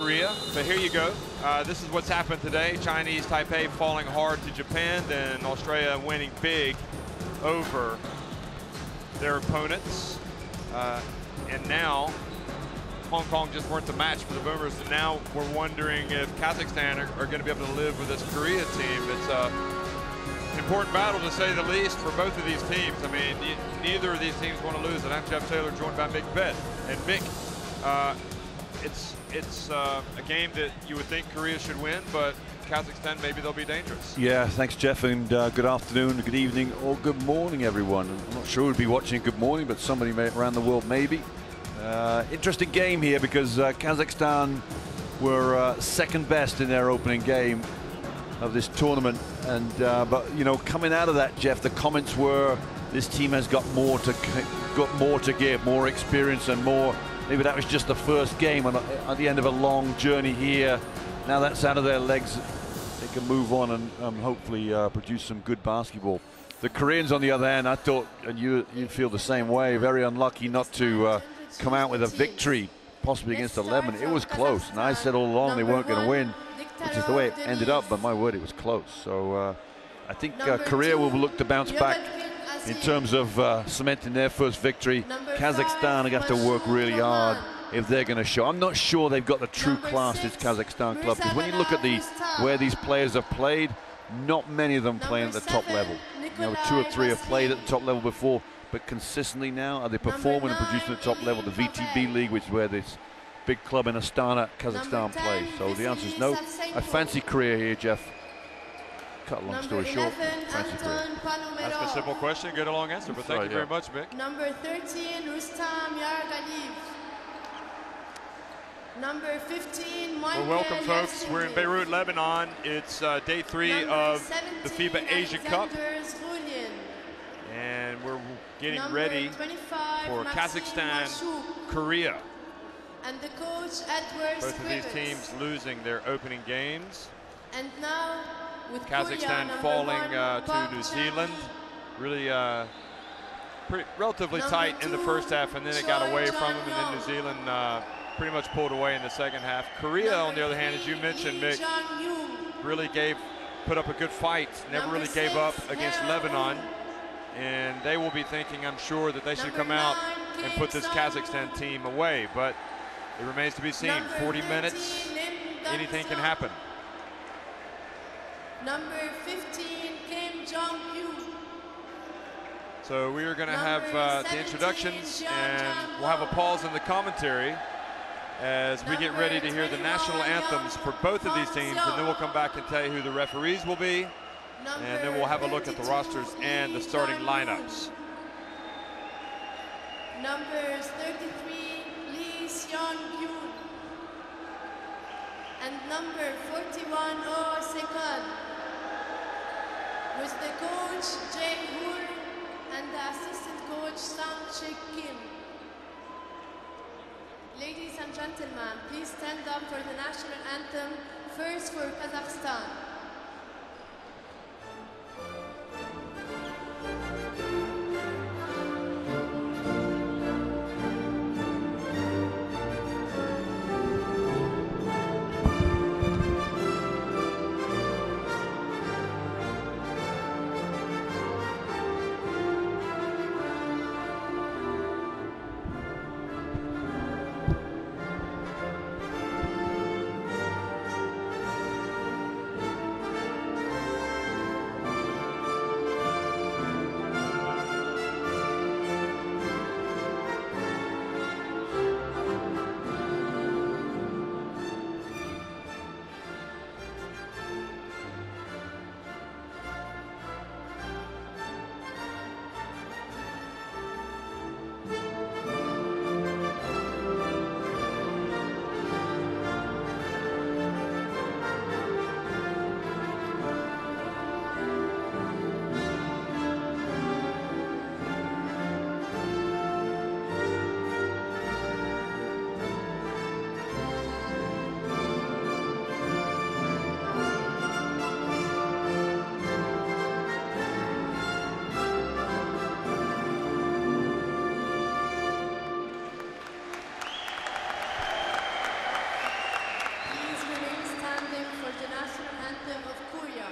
Korea, but here you go. This is what's happened today. Chinese Taipei falling hard to Japan, then Australia winning big over their opponents. And now Hong Kong just weren't the match for the Boomers, and now we're wondering if Kazakhstan are going to be able to live with this Korea team. It's an important battle, to say the least, for both of these teams. I mean, neither of these teams want to lose, and I'm Jeff Taylor, joined by Mick Bett. And Mick, it's a game that you would think Korea should win, but Kazakhstan, maybe they'll be dangerous. Yeah, thanks, Jeff, and good afternoon, good evening, or good morning, everyone. I'm not sure who'd be watching Good Morning, but somebody around the world maybe. Interesting game here because Kazakhstan were second best in their opening game of this tournament, and but you know, coming out of that, Jeff, the comments were this team has got more to give, more experience, and more. Maybe that was just the first game at the end of a long journey here. Now that's out of their legs, they can move on and hopefully produce some good basketball. The Koreans, on the other hand, I thought, and you feel the same way, very unlucky not to come out with a victory, possibly against 11. It was close, and I said all along they weren't going to win, which is the way it ended up, but my word, it was close. So I think Korea will look to bounce back in terms of cementing their first victory. Kazakhstan are going to have to work really hard if they're going to show. I'm not sure they've got the true class, this Kazakhstan club, because when you look at where these players have played, not many of them playing at the top level. You know, 2 or 3 have played at the top level before, but consistently now are they performing and producing at the top level? The VTB League, which is where this big club in Astana, Kazakhstan plays. So the answer is no. I fancy Korea here, Jeff. Cut a long story short, fancy Korea. That's a simple question, good a long answer, but thank you very much, Mick. Number 13, Rustam Yargaliyev. Number 15, well, welcome, folks. We're in Beirut, Lebanon. It's day 3 of the FIBA Asia Cup. And we're getting ready for Kazakhstan, Korea. And the coach, Edward Both of these teams losing their opening games. And now, with Kazakhstan Korea, falling to New Zealand. Really relatively tight in the first half, and then it got away from them, and then New Zealand pretty much pulled away in the second half. Korea, on the other hand, as you mentioned, Mick, really put up a good fight, never really gave up against Lebanon. And they will be thinking, I'm sure, that they should come out and put this Kazakhstan team away. But it remains to be seen. 40 minutes, anything can happen. Number 15, Kim Jong-un. So we are going to have the introductions, and we'll have a pause in the commentary as we get ready to hear the national anthems for both of these teams, and then we'll come back and tell you who the referees will be, and then we'll have a look at the rosters and the starting lineups. Numbers 33, Lee Seon-gyun. And number 41, Oh Se-kun. With the coach, Jae-hoor, and the assistant coach, Sang-chik-kim. Ladies and gentlemen, please stand up for the national anthem, first for Kazakhstan. standing for the national anthem of Korea.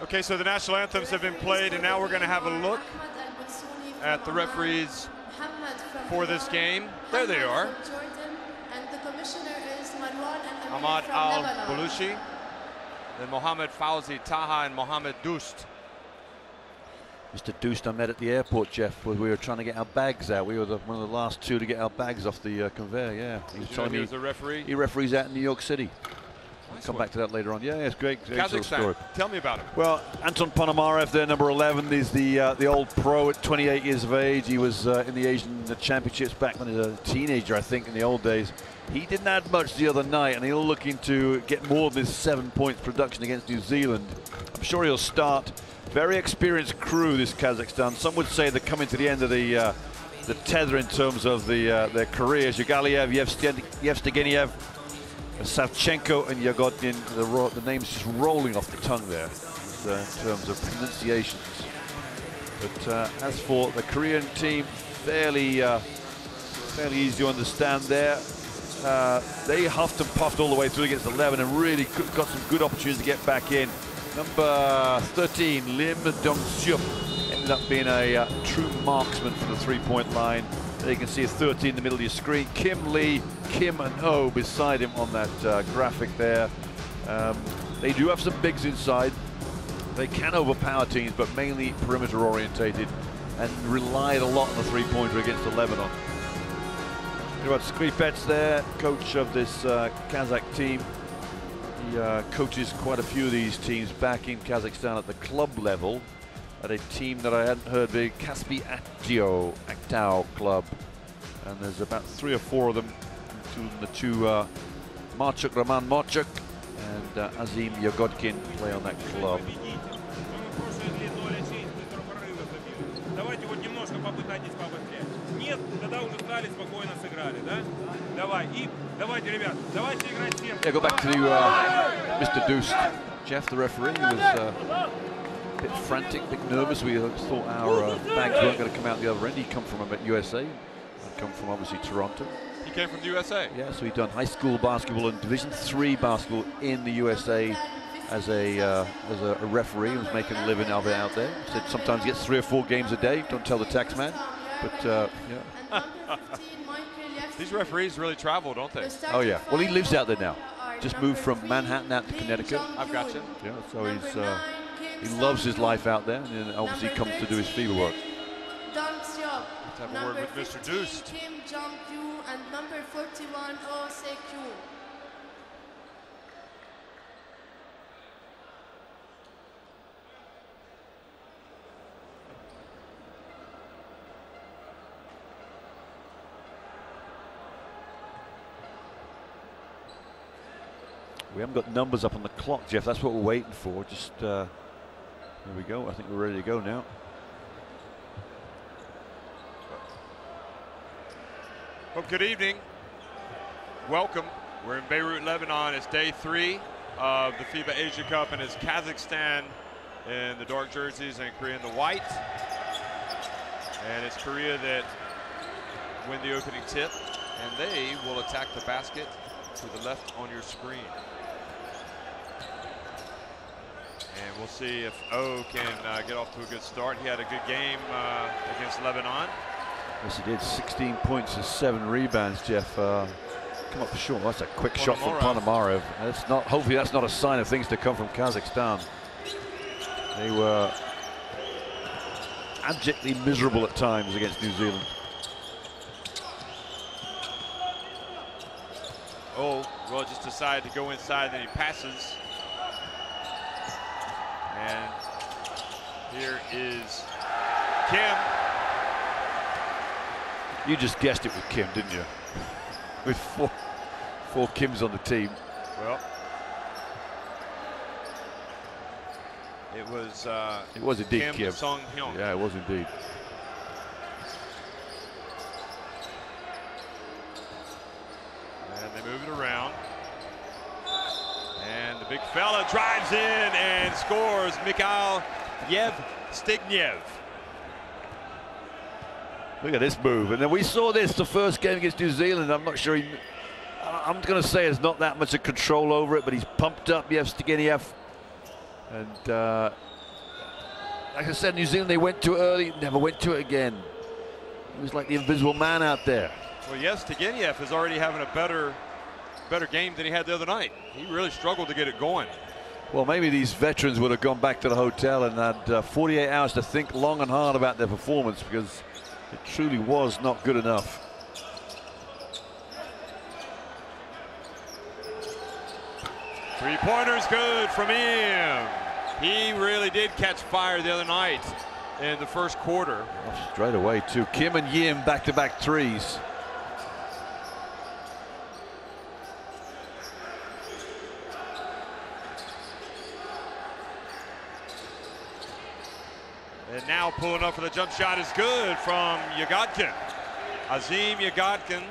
Okay, so the national anthems have been played, and now we're going to have a look at the referees for this game. There they are. And the commissioner is Ahmad Al-Balushi, then Mohammed Fauzi Taha and Mohammed Dust. Mr. Dust I met at the airport, Jeff, where we were trying to get our bags out. We were one of the last two to get our bags off the conveyor, yeah. He was telling me he was a referee? He referees out in New York City. Nice Come one. back to that later on. Yeah, it's great. Kazakhstan, tell me about him. Well, Anton Ponomarev, their number 11, is the old pro at 28 years of age. He was in the Asian Championships back when he was a teenager, I think, in the old days. He didn't add much the other night, and he'll looking to get more than his 7 points production against New Zealand. I'm sure he'll start. Very experienced crew, this Kazakhstan. Some would say they're coming to the end of the tether in terms of their careers. Yugaliev, Yevstegeniev, Savchenko and Yagodin, the names just rolling off the tongue there in terms of pronunciations. But as for the Korean team, fairly easy to understand there. They huffed and puffed all the way through against 11 and really got some good opportunities to get back in. Number 13, Lim Dong-seop, ended up being a true marksman from the three-point line. There you can see a 13 in the middle of your screen. Kim Lee, Kim and Oh beside him on that graphic there. They do have some bigs inside. They can overpower teams, but mainly perimeter orientated and relied a lot on the three-pointer against Lebanon. You've got Skripets there, coach of this Kazakh team. He coaches quite a few of these teams back in Kazakhstan at the club level, at a team that I hadn't heard, the Kaspi Aktau club. And there's about 3 or 4 of them, including the two Marchuk, Roman Marchuk and Azim Yagodkin play on that club. Yeah, go back to Mr. Dust. Jeff, the referee, was a bit frantic, a bit nervous. We thought our bags weren't going to come out the other end. He come from USA. I come from obviously Toronto. He came from the USA? Yeah, so he'd done high school basketball and Division III basketball in the USA as a referee. He was making a living of it out there. Said sometimes he gets 3 or 4 games a day. Don't tell the tax man. But yeah. These referees really travel, don't they? Oh yeah. Well, he lives out there now. Just moved from Manhattan out to Connecticut. I've got you. Yeah. So he loves his life out there, and obviously comes to do his FIBA work. Let's have a word with Mr. Dust. Kim Jong-kyu and number 41 Oh Se-kyu. We haven't got numbers up on the clock, Jeff. That's what we're waiting for. Just there we go. I think we're ready to go now. Well, good evening. Welcome. We're in Beirut, Lebanon. It's day 3 of the FIBA Asia Cup, and it's Kazakhstan in the dark jerseys and Korea in the white. And it's Korea that win the opening tip, and they will attack the basket to the left on your screen. And we'll see if O can get off to a good start. He had a good game against Lebanon. Yes, he did. 16 points and 7 rebounds, Jeff. Come up short. That's a quick shot from Ponomarev. That's not. Hopefully, that's not a sign of things to come from Kazakhstan. They were abjectly miserable at times against New Zealand. Oh, well, just decided to go inside, then he passes. And here is Kim. You just guessed it with Kim, didn't you? With four Kims on the team. Well, it was indeed Kim. Song-hyun. Yeah, it was indeed. And they move it around. And the big fella drives in and scores. Mikhail Yevstigniev. Look at this move. And then we saw this the first game against New Zealand. I'm not sure I'm going to say there's not that much of control over it, but he's pumped up Yevstigniev. And like I said, New Zealand, they went too early, never went to it again. He was like the invisible man out there. Well, Yevstigniev is already having a better game than he had the other night. He really struggled to get it going. Well, maybe these veterans would have gone back to the hotel and had 48 hours to think long and hard about their performance, because it truly was not good enough. Three-pointer's good from him. He really did catch fire the other night in the first quarter. Oh, straight away, too. Kim and Yim back-to-back threes. And now pulling up for the jump shot is good from Yagodkin. Azim Yagodkin.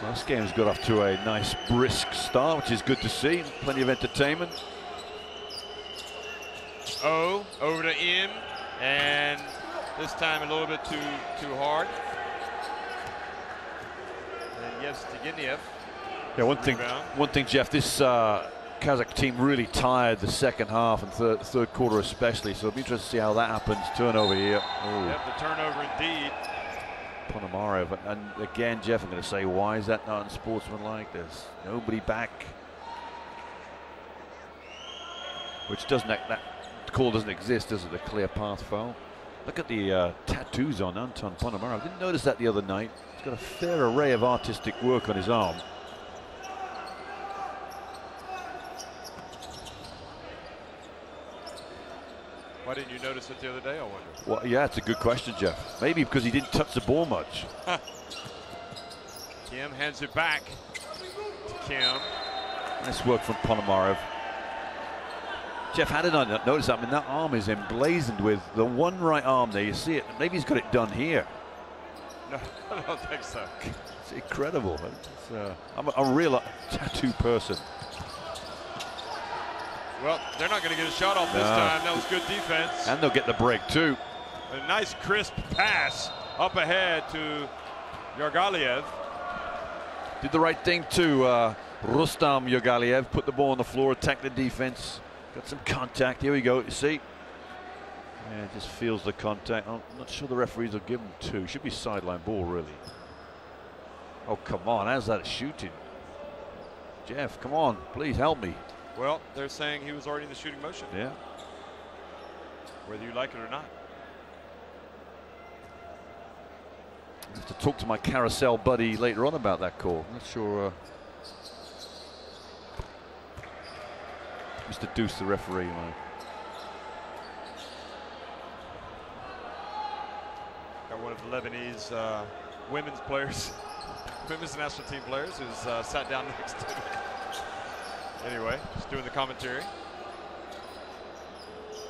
Well, this game's got off to a nice brisk start, which is good to see. Plenty of entertainment. Oh, over to Im, and this time a little bit too hard. And Yevstigniev. Yeah, one thing, Jeff. This Kazakh team really tired the second half and third quarter especially. So it'll be interesting to see how that happens. Turnover here. Ooh. Yep, the turnover indeed. Ponomarev, and again, Jeff, I'm going to say, why is that not unsportsmanlike? There's nobody back, which doesn't, that call doesn't exist, does it? A clear path foul. Look at the tattoos on Anton Ponomarev. I didn't notice that the other night. He's got a fair array of artistic work on his arm. Why didn't you notice it the other day, I wonder? Well, yeah, it's a good question, Jeff. Maybe because he didn't touch the ball much. Kim hands it back to Kim. Nice work from Ponomarev. Jeff, how did I not notice that? I mean, that arm is emblazoned with the one right arm there. You see it. Maybe he's got it done here. No, I don't think so. It's incredible. It's, I'm a real tattoo person. Well, they're not going to get a shot off this time. That was good defense. And they'll get the break, too. A nice crisp pass up ahead to Yargaliev. Did the right thing, too. Rustam Yargaliev put the ball on the floor, attacked the defense. Got some contact. Here we go. You see? Yeah, just feels the contact. I'm not sure the referees will give him two. Should be sideline ball, really. Oh, come on. How's that shooting? Jeff, come on. Please help me. Well, they're saying he was already in the shooting motion. Yeah. Whether you like it or not. I have to talk to my carousel buddy later on about that call. I'm not sure. Mr. Deuce, the referee. Got one of the Lebanese women's players, women's national team players, who's sat down next to me. Anyway, just doing the commentary.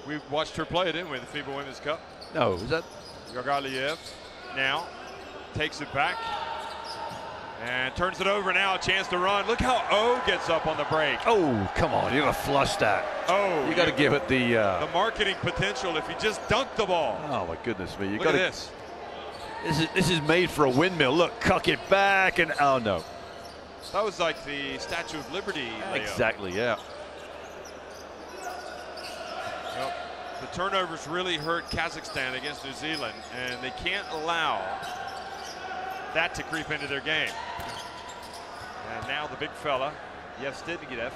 We watched her play, didn't we, the FIBA Women's Cup? No, is that? Yargaliev now takes it back and turns it over. Now a chance to run. Look how O gets up on the break. Oh, come on, you're gonna flush that. Oh, you got to give it the marketing potential if he just dunked the ball. Oh my goodness me! You Look got at this. This is made for a windmill. Look, cuck it back, and oh no. That was like the Statue of Liberty layup. Exactly, yeah. Well, The turnovers really hurt Kazakhstan against New Zealand, and they can't allow that to creep into their game. And now the big fella, Yevstednigev,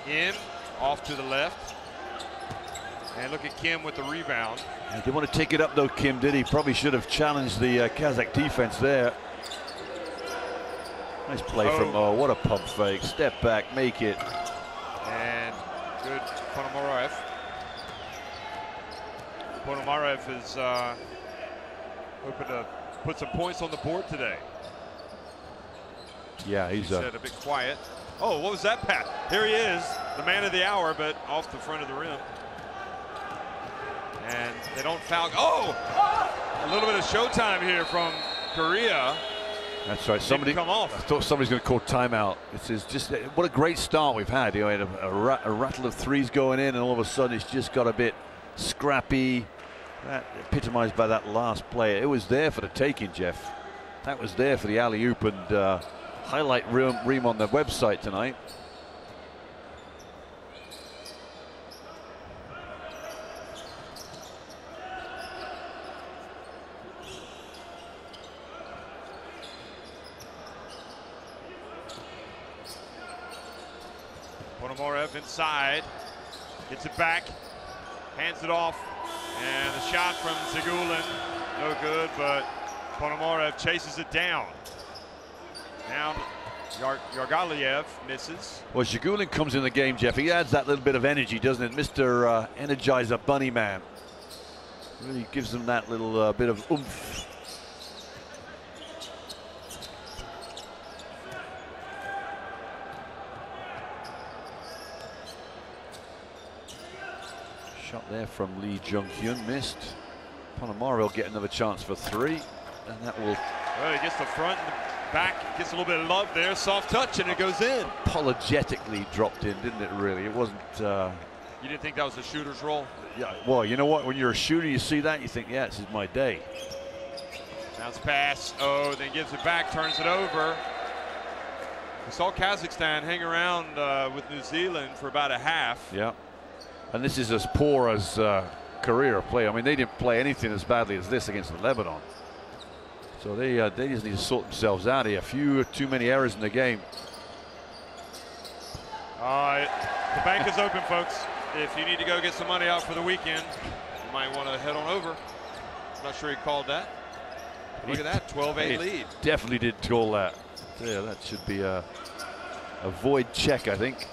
in, off to the left. And look at Kim with the rebound. He didn't want to take it up though, Kim, did he? Probably should have challenged the Kazakh defense there. Nice play from, oh, what a pump fake. Step back, make it. And good Ponomarev. Ponomarev is hoping to put some points on the board today. Yeah, he's a bit quiet. Oh, what was that pass? Here he is, the man of the hour, but off the front of the rim. And they don't foul. Oh, a little bit of showtime here from Korea. That's right. Somebody come off. I thought somebody's going to call timeout. It's just what a great start we've had. You know, a rattle of threes going in, and all of a sudden it's just got a bit scrappy. That epitomized by that last play. It was there for the taking, Jeff. That was there for the alley-oop and highlight ream on the website tonight. Ponomarev inside, gets it back, hands it off, and a shot from Zagulin, no good, but Ponomarev chases it down. Now Yargaliev misses. Well, Zagulin comes in the game, Jeff. He adds that little bit of energy, doesn't it? Mr. Energizer Bunny Man. Really gives them that little bit of oomph. Shot there from Lee Jung-hyun, missed. Ponomarev will get another chance for three, and that will... Well, he gets the front and the back, gets a little bit of love there, soft touch, and it goes in. Apologetically dropped in, didn't it, really? It wasn't... You didn't think that was a shooter's role? Yeah, well, you know what? When you're a shooter, you see that, you think, yeah, this is my day. Bounce pass, oh, then gives it back, turns it over. We saw Kazakhstan hang around with New Zealand for about a half. Yeah. And this is as poor as Korea play. I mean, they didn't play anything as badly as this against Lebanon. So they just need to sort themselves out here. A few too many errors in the game. The bank is open, folks. If you need to go get some money out for the weekend, you might want to head on over. I'm not sure he called that. Look at that, 12-8 lead. Definitely did call that. Yeah, that should be a void check, I think.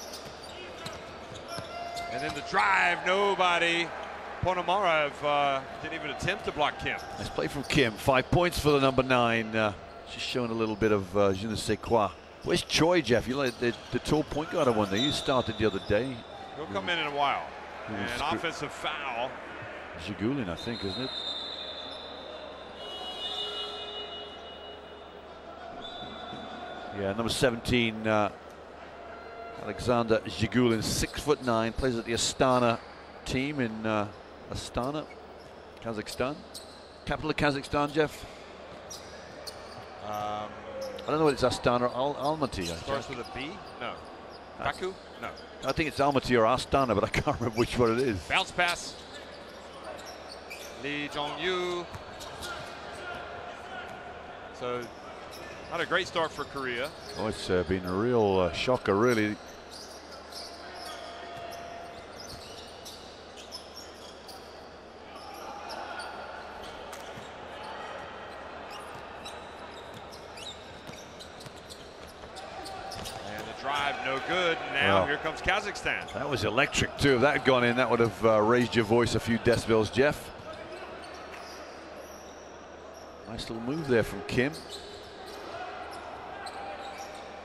And then the drive, nobody. Ponomarev didn't even attempt to block Kim. Nice play from Kim. 5 points for the number 9. She's showing a little bit of je ne sais quoi. Where's Choi, Jeff? You like the tall point guard one there. You started the other day. He'll come in a while. And offensive foul. Zagulin, I think, isn't it? Yeah, number 17. Alexander Zagulin, 6'9", plays at the Astana team in Astana, Kazakhstan. Capital of Kazakhstan, Jeff? I don't know what it's Astana or Almaty. Starts with a B? No. Baku? No. I think it's Almaty or Astana, but I can't remember which one it is. Bounce pass. Lee Jong-yu. So, not a great start for Korea. Oh, it's been a real shocker, really. No good. Now here comes Kazakhstan. That was electric too. If that had gone in, that would have raised your voice a few decibels, Jeff. Nice little move there from Kim.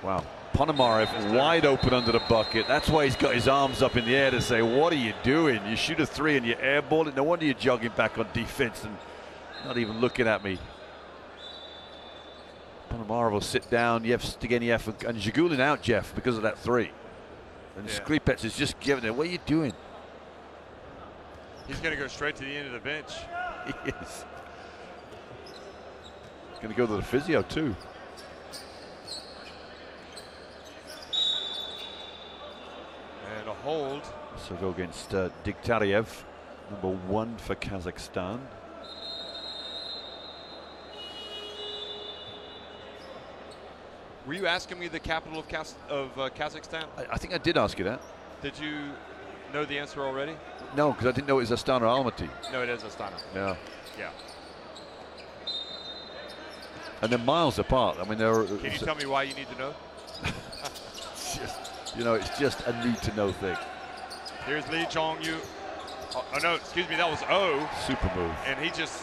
Wow. Ponomarev wide open under the bucket. That's why he's got his arms up in the air to say, what are you doing? You shoot a three and you airball it. No wonder you're jogging back on defense and not even looking at me. Ponomarev will sit down. Yevstednigev and Zagulin out, Jeff, because of that three. And Skripets is just giving it. What are you doing? He's going to go straight to the end of the bench. He is. Going to go to the physio too. And a hold. So go against Diktariev, number 1 for Kazakhstan. Were you asking me the capital of Kazakhstan? I think I did ask you that. Did you know the answer already? No, because I didn't know it was Astana or Almaty. No, it is Astana. Yeah. Yeah. And they're miles apart. I mean, they're. Can you tell me why you need to know? It's just, you know, it's just a need-to-know thing. Here's Lee Chong-yu. Oh, no, excuse me, that was O. Super move. And he just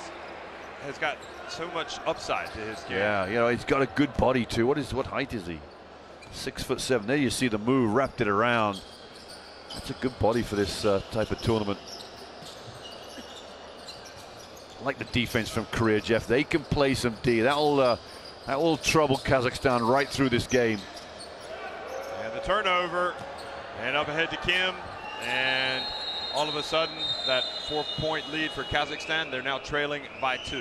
has got so much upside to his game. Yeah, you know, he's got a good body too. What height is he? 6'7". There you see the move, wrapped it around. That's a good body for this type of tournament. I like the defense from Korea, Jeff. They can play some D. That will trouble Kazakhstan right through this game. And the turnover, and up ahead to Kim, and all of a sudden that 4-point lead for Kazakhstan. They're now trailing by 2.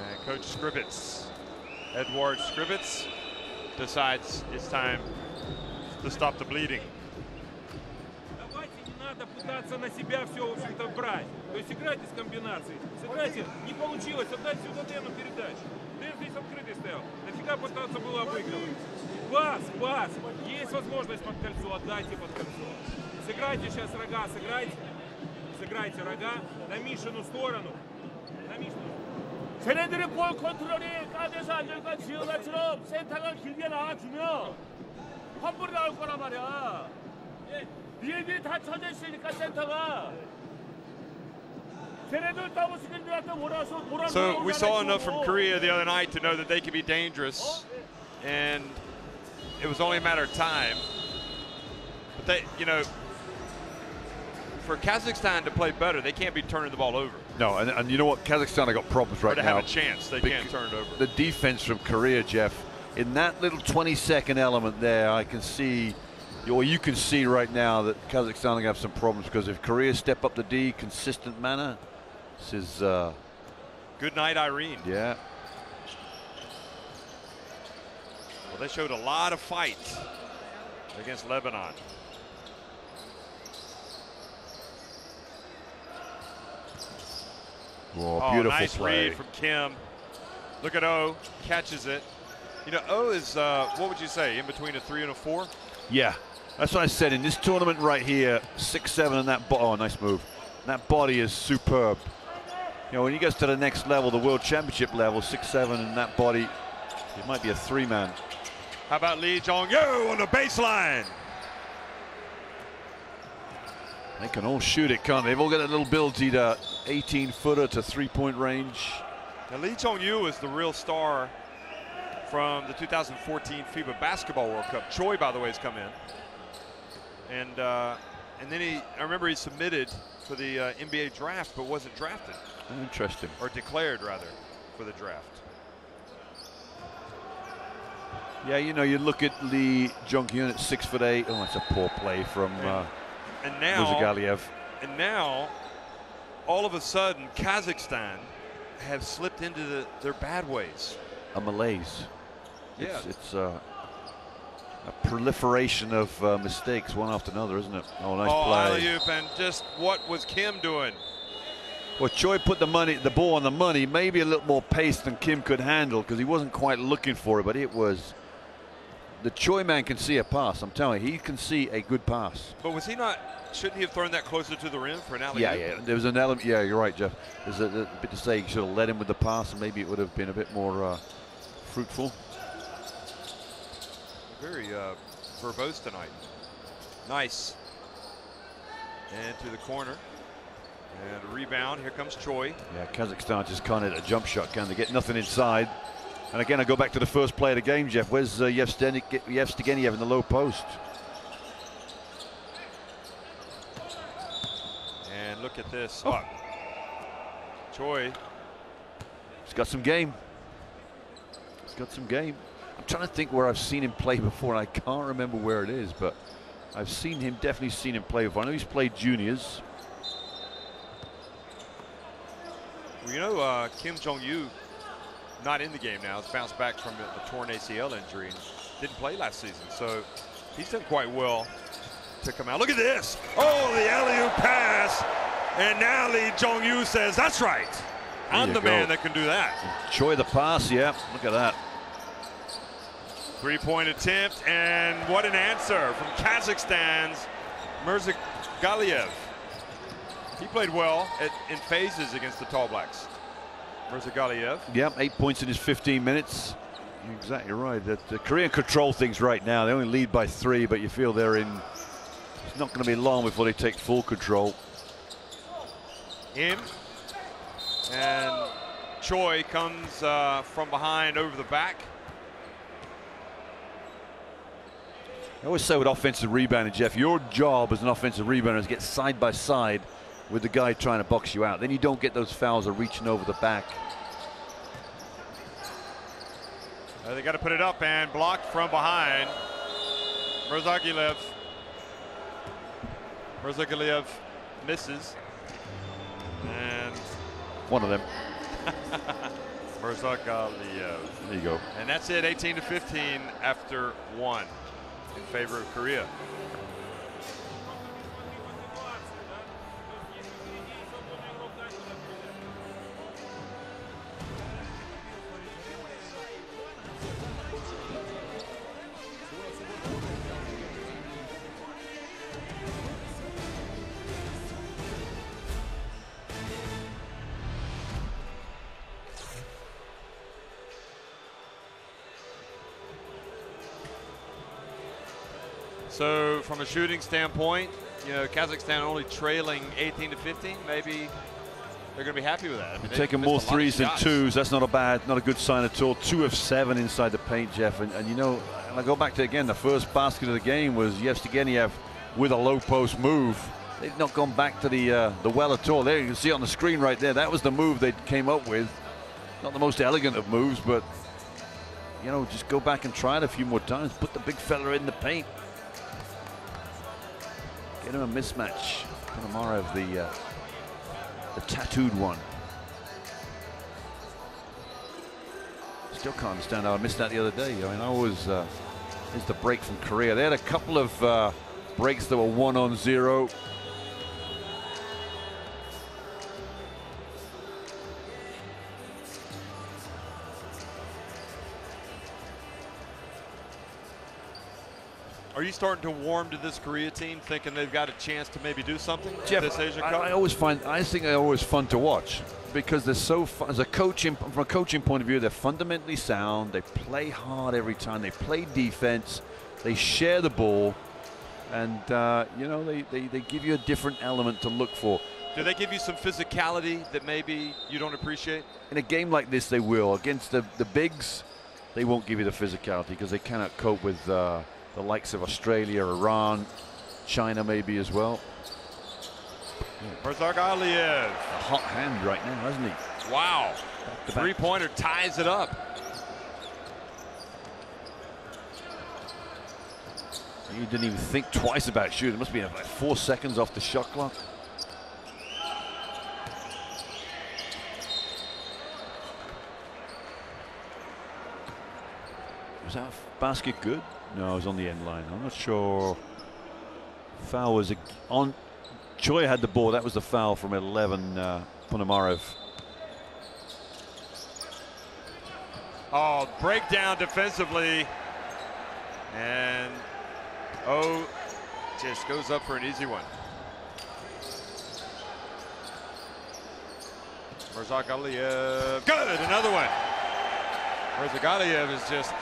And Coach Skrivets, Edward Skrivets, decides it's time to stop the bleeding. Давайте не надо пытаться на себя все, в общем-то, брать. То есть играйте с комбинацией. Сыграйте, не получилось, отдайте сюда Дэну передачу. Дэн здесь открытый стоял. Нафига пытаться было обыгрывать? Пас. Есть возможность под кольцо, отдайте под кольцо. Сыграйте сейчас рога, сыграйте рога на Мишину сторону. На Мишину. 쟤네들의 볼 컨트롤이 까대서 안 되니까 지금처럼 센터가 길게 나와주면 환불이 나올 거란 말이야. 니네들이 다 쳐져 있으니까 센터가. 쟤네들 더블 스크린들한테 몰아서 So we saw enough from Korea the other night to know that they could be dangerous, and it was only a matter of time. But they, you know, for Kazakhstan to play better, they can't be turning the ball over. No, and you know what? Kazakhstan have got problems right or to now. have a chance, they can't turn it over. The defense from Korea, Jeff, in that little 20-second element there, I can see, or you can see right now that Kazakhstan are going to have some problems, because if Korea step up the D consistent manner, this is good night, Irene. Yeah. Well, they showed a lot of fight against Lebanon. Whoa, beautiful nice play. read from Kim. Look at O, catches it. You know, O is, what would you say, in between a 3 and a 4? Yeah, that's what I said. In this tournament right here, 6'7", and that oh, nice move. That body is superb. You know, when he gets to the next level, the World Championship level, 6'7", and that body, it might be a 3-man. How about Lee Jong-yu on the baseline? They can all shoot it, can't they? They've all got that little ability to 18-footer to 3-point range. Now, Lee Chong-yu is the real star from the 2014 FIBA Basketball World Cup. Choi, by the way, has come in. And then I remember he submitted for the NBA draft, but wasn't drafted. Interesting. Or declared, rather, for the draft. Yeah, you know, you look at Lee Jong-hyun at 6'8". Oh, that's a poor play from Muzagaliev. And now, all of a sudden, Kazakhstan have slipped into their bad ways. A malaise. Yeah. It's a proliferation of mistakes, one after another, isn't it? Oh, nice play. Alley-oop, and just what was Kim doing? Well, Choi put the ball on the money, maybe a little more pace than Kim could handle, because he wasn't quite looking for it, but it was. The Choi man can see a pass, I'm telling you, he can see a good pass. But was he not, shouldn't he have thrown that closer to the rim for an alley-oop? Yeah, there was an element, yeah, you're right, Jeff. There's a bit to say, he should have led him with the pass, and maybe it would have been a bit more fruitful. Very verbose tonight. Nice. And to the corner. And a rebound, here comes Choi. Yeah, Kazakhstan just can't hit a jump shot, can they? Get nothing inside. And again, I go back to the first play of the game, Jeff. Where's Yevstegeniev in the low post? And look at this. Oh. Choi. He's got some game. He's got some game. I'm trying to think where I've seen him play before, and I can't remember where it is, but I've definitely seen him play before. I know he's played juniors. Well, you know, Kim Jong-yu, not in the game now. Has bounced back from a torn ACL injury and didn't play last season. So He's done quite well to come out. Look at this. Oh, the alley-oop pass. And now Lee Jong-yu says, that's right. I'm the man that can do that. Choi the pass, yeah. Look at that. 3-point attempt, and what an answer from Kazakhstan's Mirzagaliev. He played well in phases against the Tall Blacks. Mirzagaliev. Yep, 8 points in his 15 minutes. You're exactly right. The Korean control things right now. They only lead by 3, but you feel they're in. It's not going to be long before they take full control. In. And Choi comes from behind over the back. I always say with offensive rebounding, Jeff, your job as an offensive rebounder is to get side by side with the guy trying to box you out. Then you don't get those fouls of reaching over the back. They got to put it up, and blocked from behind. Mirzagaliev misses. And one of them. Mirzagaliev. There you go. And that's it, 18-15 after 1 in favor of Korea. So from a shooting standpoint, you know, Kazakhstan only trailing 18-15. Maybe they're going to be happy with that. I mean, taking more threes than twos. That's not a good sign at all. 2 of 7 inside the paint, Jeff. And you know, and I go back to again, the first basket of the game was Yevgeniev with a low post move. They've not gone back to the well at all. There you can see on the screen right there. That was the move they came up with. Not the most elegant of moves, but you know, just go back and try it a few more times. Put the big fella in the paint. Get him a mismatch. Ponomarev, the tattooed one. Still can't understand how I missed that the other day. I mean, here's the break from Korea. They had a couple of breaks that were 1-on-0. Are you starting to warm to this Korea team, thinking they've got a chance to maybe do something Jeff, this Asia Cup? I think they're always fun to watch because they're so fun. As a coaching, from a coaching point of view, they're fundamentally sound. They play hard every time. They play defense. They share the ball, and you know, they give you a different element to look for. Do they give you some physicality that maybe you don't appreciate? In a game like this, they will. Against the bigs, they won't give you the physicality because they cannot cope with the likes of Australia, Iran, China maybe as well. Mirzagaliev. A hot hand right now, hasn't he? Wow. Three-pointer ties it up. He didn't even think twice about shooting. It must be about 4 seconds off the shot clock. Was that basket good? No, it was on the end line. I'm not sure. Foul was on. Choi had the ball. That was the foul from 11, Ponomarev. Oh, breakdown defensively. And just goes up for an easy one. Mirzagaliev. Good, another one. Mirzagaliev is just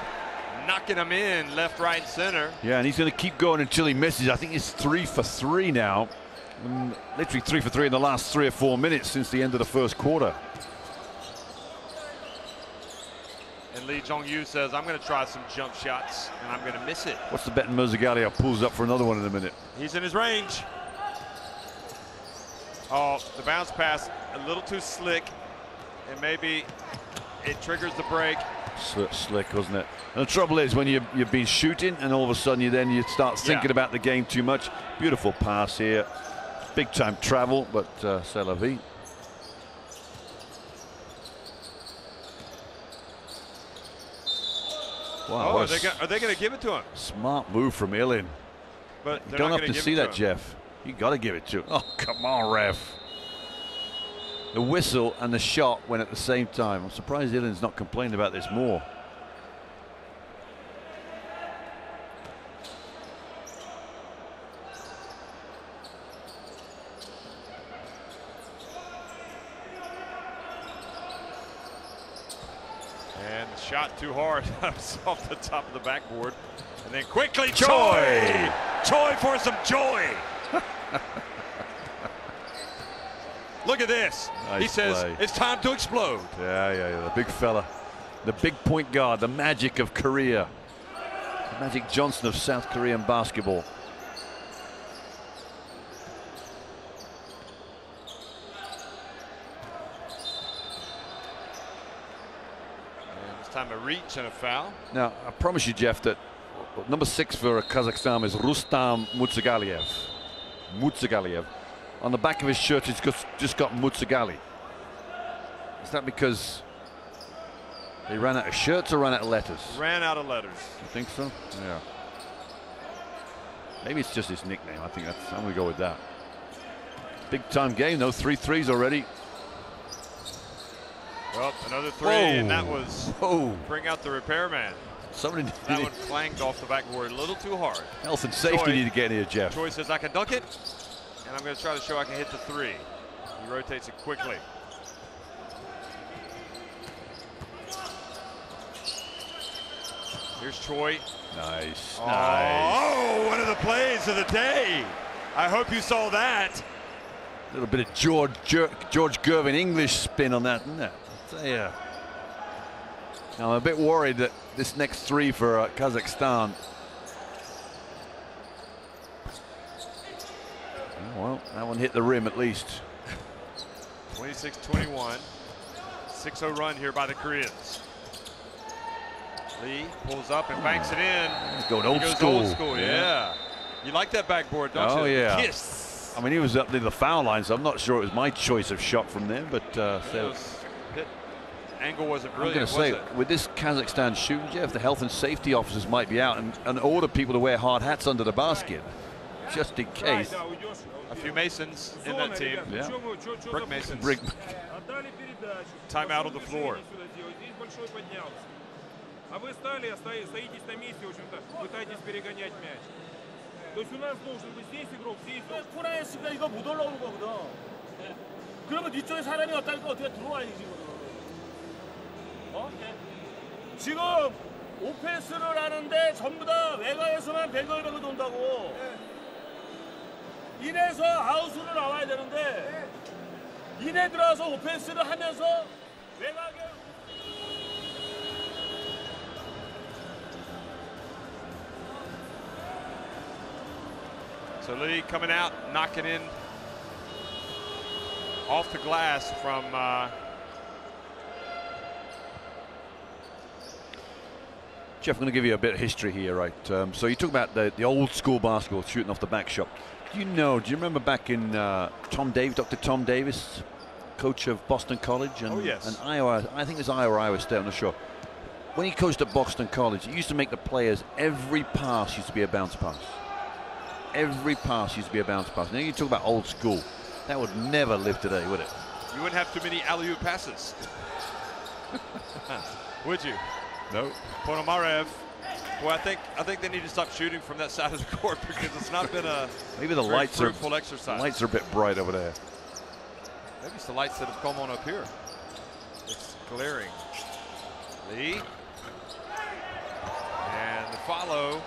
knocking them in left, right, center. Yeah, and he's going to keep going until he misses. I think it's 3 for 3 now. Literally 3 for 3 in the last 3 or 4 minutes since the end of the first quarter. And Lee Jong-yu says, I'm going to try some jump shots, and I'm going to miss it. What's the bet? Mirzagaliev pulls up for another one in a minute. He's in his range. Oh, the bounce pass a little too slick, and maybe it triggers the break. Slick, wasn't it? And the trouble is when you've been shooting and all of a sudden you start thinking about the game too much. Beautiful pass here. Big time travel, but c'est la vie. Wow, Oh, are they going to give it to him? Smart move from Ilin. But You don't have to see that, Jeff. You got to give it to him. Oh, come on, ref. The whistle and the shot went at the same time. I'm surprised Ilin's not complaining about this more. And the shot too hard. Off the top of the backboard. And then quickly, Choi! Choi for some joy. Look at this. Nice he says, play. it's time to explode. Yeah, the big fella. The big point guard, the magic of Korea. The Magic Johnson of South Korean basketball. And it's time to reach and a foul. Now, I promise you, Jeff, that number 6 for Kazakhstan is Rustam Mutsagaliev. Mutsagaliev. On the back of his shirt, he's just got Mutsagali. Is that because they ran out of shirts or ran out of letters? Ran out of letters. You think so? Yeah. Maybe it's just his nickname. I think that's, I'm going to go with that. Big time game, though. 3 threes already. Well, another 3, Whoa. and that was bring out the repairman. Somebody That one clanged off the backboard a little too hard. health and safety Choi. need to get in here, Jeff. Choi says, I can dunk it, and I'm going to try to show I can hit the 3. He rotates it quickly. Here's Choi. Nice. Oh, Nice. one of the plays of the day. I hope you saw that. A little bit of George Gervin English spin on that, isn't it? Yeah. Now, I'm a bit worried that this next 3 for Kazakhstan. Well, that one hit the rim at least. 26-21. 6-0 run here by the Koreans. Lee pulls up and banks it in. He's going He old goes school. old school, yeah. You like that backboard, don't you? Oh, yeah. Kiss. I mean, he was up near the foul line, so I'm not sure it was my choice of shot from there, but so That angle wasn't I'm brilliant, going to say, was it? with this Kazakhstan shooting, Jeff, the health and safety officers might be out and order people to wear hard hats under the basket, just in case. A few Masons in that team. Yeah. Brick Masons. Brick. Timeout on the floor. А вы стали, стоитесь на месте, в общем-то, пытаетесь перегонять мяч. То есть у нас должен быть здесь игрок, здесь игрок. 코너에스가 이거 못 올라오는 거거든. 그러면 뒤쪽에 사람이 없다니까 어떻게 들어와야지 지금. 지금 오펜스를 하는데 전부 다 외곽에서만 배걸배걸 돈다고. 인에서 아웃으로 나와야 되는데 인에 들어와서 오펜스를 하면서 외곽에. So Lee coming out, knocking in off the glass from Jeff, I'm going to give you a bit of history here, right? So you talk about the old school basketball, shooting off the back shot. Do you remember back in Dr. Tom Davis, coach of Boston College and, Oh, yes. and Iowa, I think it was Iowa State, I'm not sure. When he coached at Boston College, he used to make the players, every pass used to be a bounce pass. Every pass used to be a bounce pass. Now you talk about old school. That would never live today, would it? you wouldn't have too many alley-oop passes. Would you? No. Ponomarev. Boy, I think they need to stop shooting from that side of the court because it's not been a Maybe the very lights are fruitful exercise. lights are a bit bright over there. Maybe it's the lights that have come on up here. It's glaring. Lee. And the follow.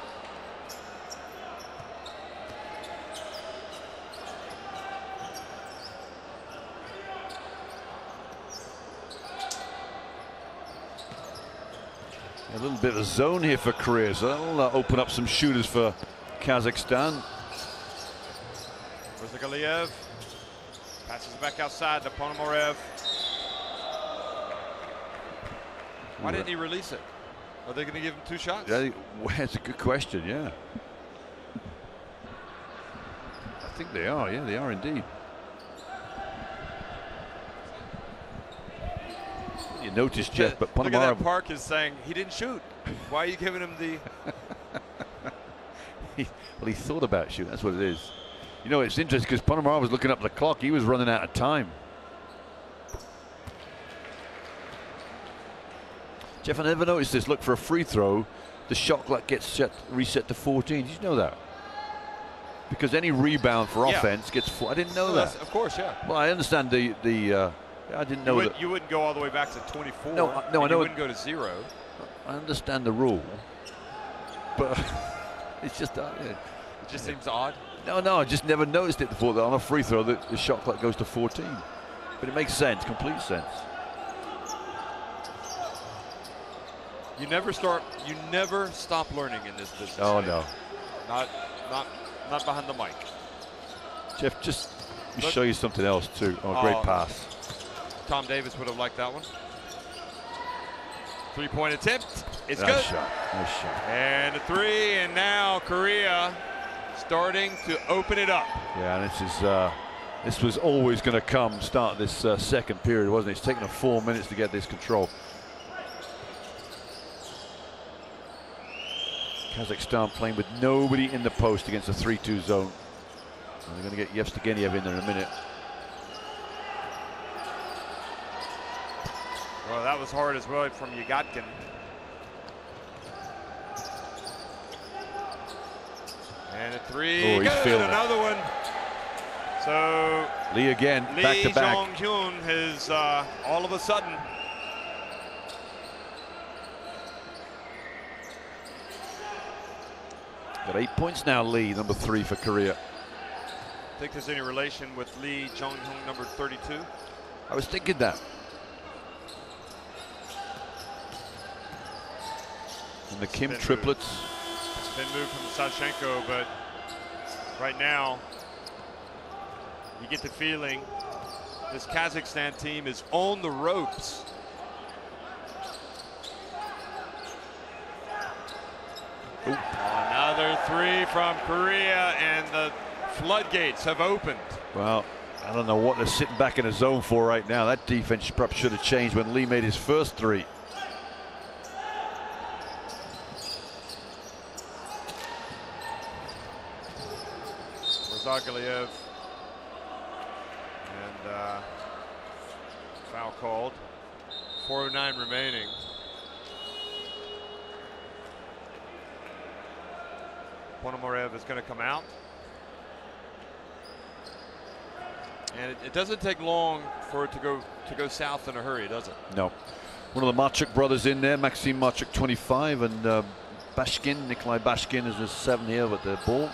A little bit of a zone here for Korea, so that'll open up some shooters for Kazakhstan. Mutsagaliev passes back outside to Ponomarev. Why didn't he release it? Are they going to give him 2 shots? That's a good question, yeah. I think they are, yeah, they are indeed. You notice, Jeff, but Look at that. Ponomarev, Park is saying he didn't shoot. Why are you giving him the? Well, he thought about shooting. That's what it is. You know, it's interesting because Panama was looking up at the clock. He was running out of time. Jeff, I never noticed this. Look, for a free throw, the shot clock gets reset to 14. Did you know that? Because any rebound for offense gets. I didn't know that. Of course, yeah. Well, I understand the. I didn't know that. You wouldn't go all the way back to 24. No, I know. You wouldn't go to 0. I understand the rule, but it's just. It just seems odd. No, I just never noticed it before that on a free throw the shot clock goes to 14. But it makes sense, complete sense. You never stop learning in this business. Oh no. Not behind the mic. Jeff, just show you something else too. Oh, great pass. Tom Davis would have liked that one. 3-point attempt. It's nice good. Shot. Nice shot. And a 3, and now Korea starting to open it up. Yeah, and this was always going to come start this second period, wasn't it? It's taken them 4 minutes to get this control. Kazakhstan playing with nobody in the post against a 3-2 zone. And they're going to get Yevstegeniev in there in a minute. Well, that was hard as well from Yagatkin. And a 3. Oh, he's feeling another one. So Lee again, back to back. Lee Jong-hyun has all of a sudden got 8 points now. Lee, number 3 for Korea. think there's any relation with Lee Jong-hyun, number 32? I was thinking that. And the Kim triplets. It's been moved from Sashenko, but right now you get the feeling this Kazakhstan team is on the ropes. Ooh. Another 3 from Korea, and the floodgates have opened. Well, I don't know what they're sitting back in the zone for right now. That defense perhaps should have changed when Lee made his first 3. Zagaliev, and foul called. 4:09 remaining. Ponomarev is going to come out, and it doesn't take long for it to go south in a hurry, does it? No. One of the Marchuk brothers in there, Maxim Marchuk, 25, and Bashkin, Nikolai Bashkin is the 7 here with the ball.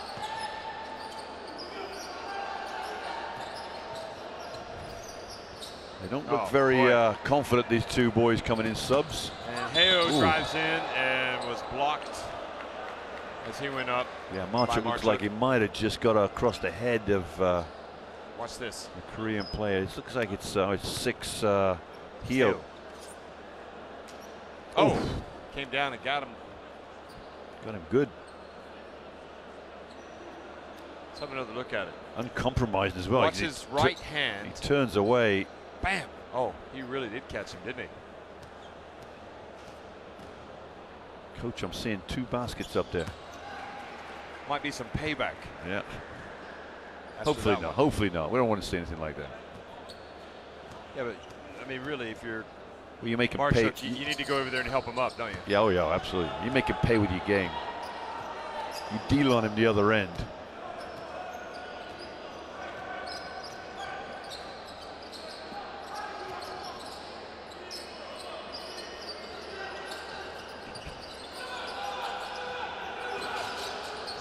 They don't look very confident, these two boys coming in subs. And Heo drives in and was blocked as he went up. Yeah, Marchuk looks like he might have just got across the head of watch this. the Korean player. It looks like it's 6 Heo. Oh, came down and got him. Got him good. Let's have another look at it. Uncompromised as well. Watch his right hand. He turns away. Bam! Oh, he really did catch him, didn't he? Coach, I'm seeing 2 baskets up there. Might be some payback. Yeah. After Hopefully that not. one. Hopefully not. We don't want to see anything like that. Yeah, but I mean, really, if you're Well, you make him Marshall, pay. you need to go over there and help him up, don't you? Yeah, oh yeah, absolutely. You make him pay with your game. You deal on him the other end.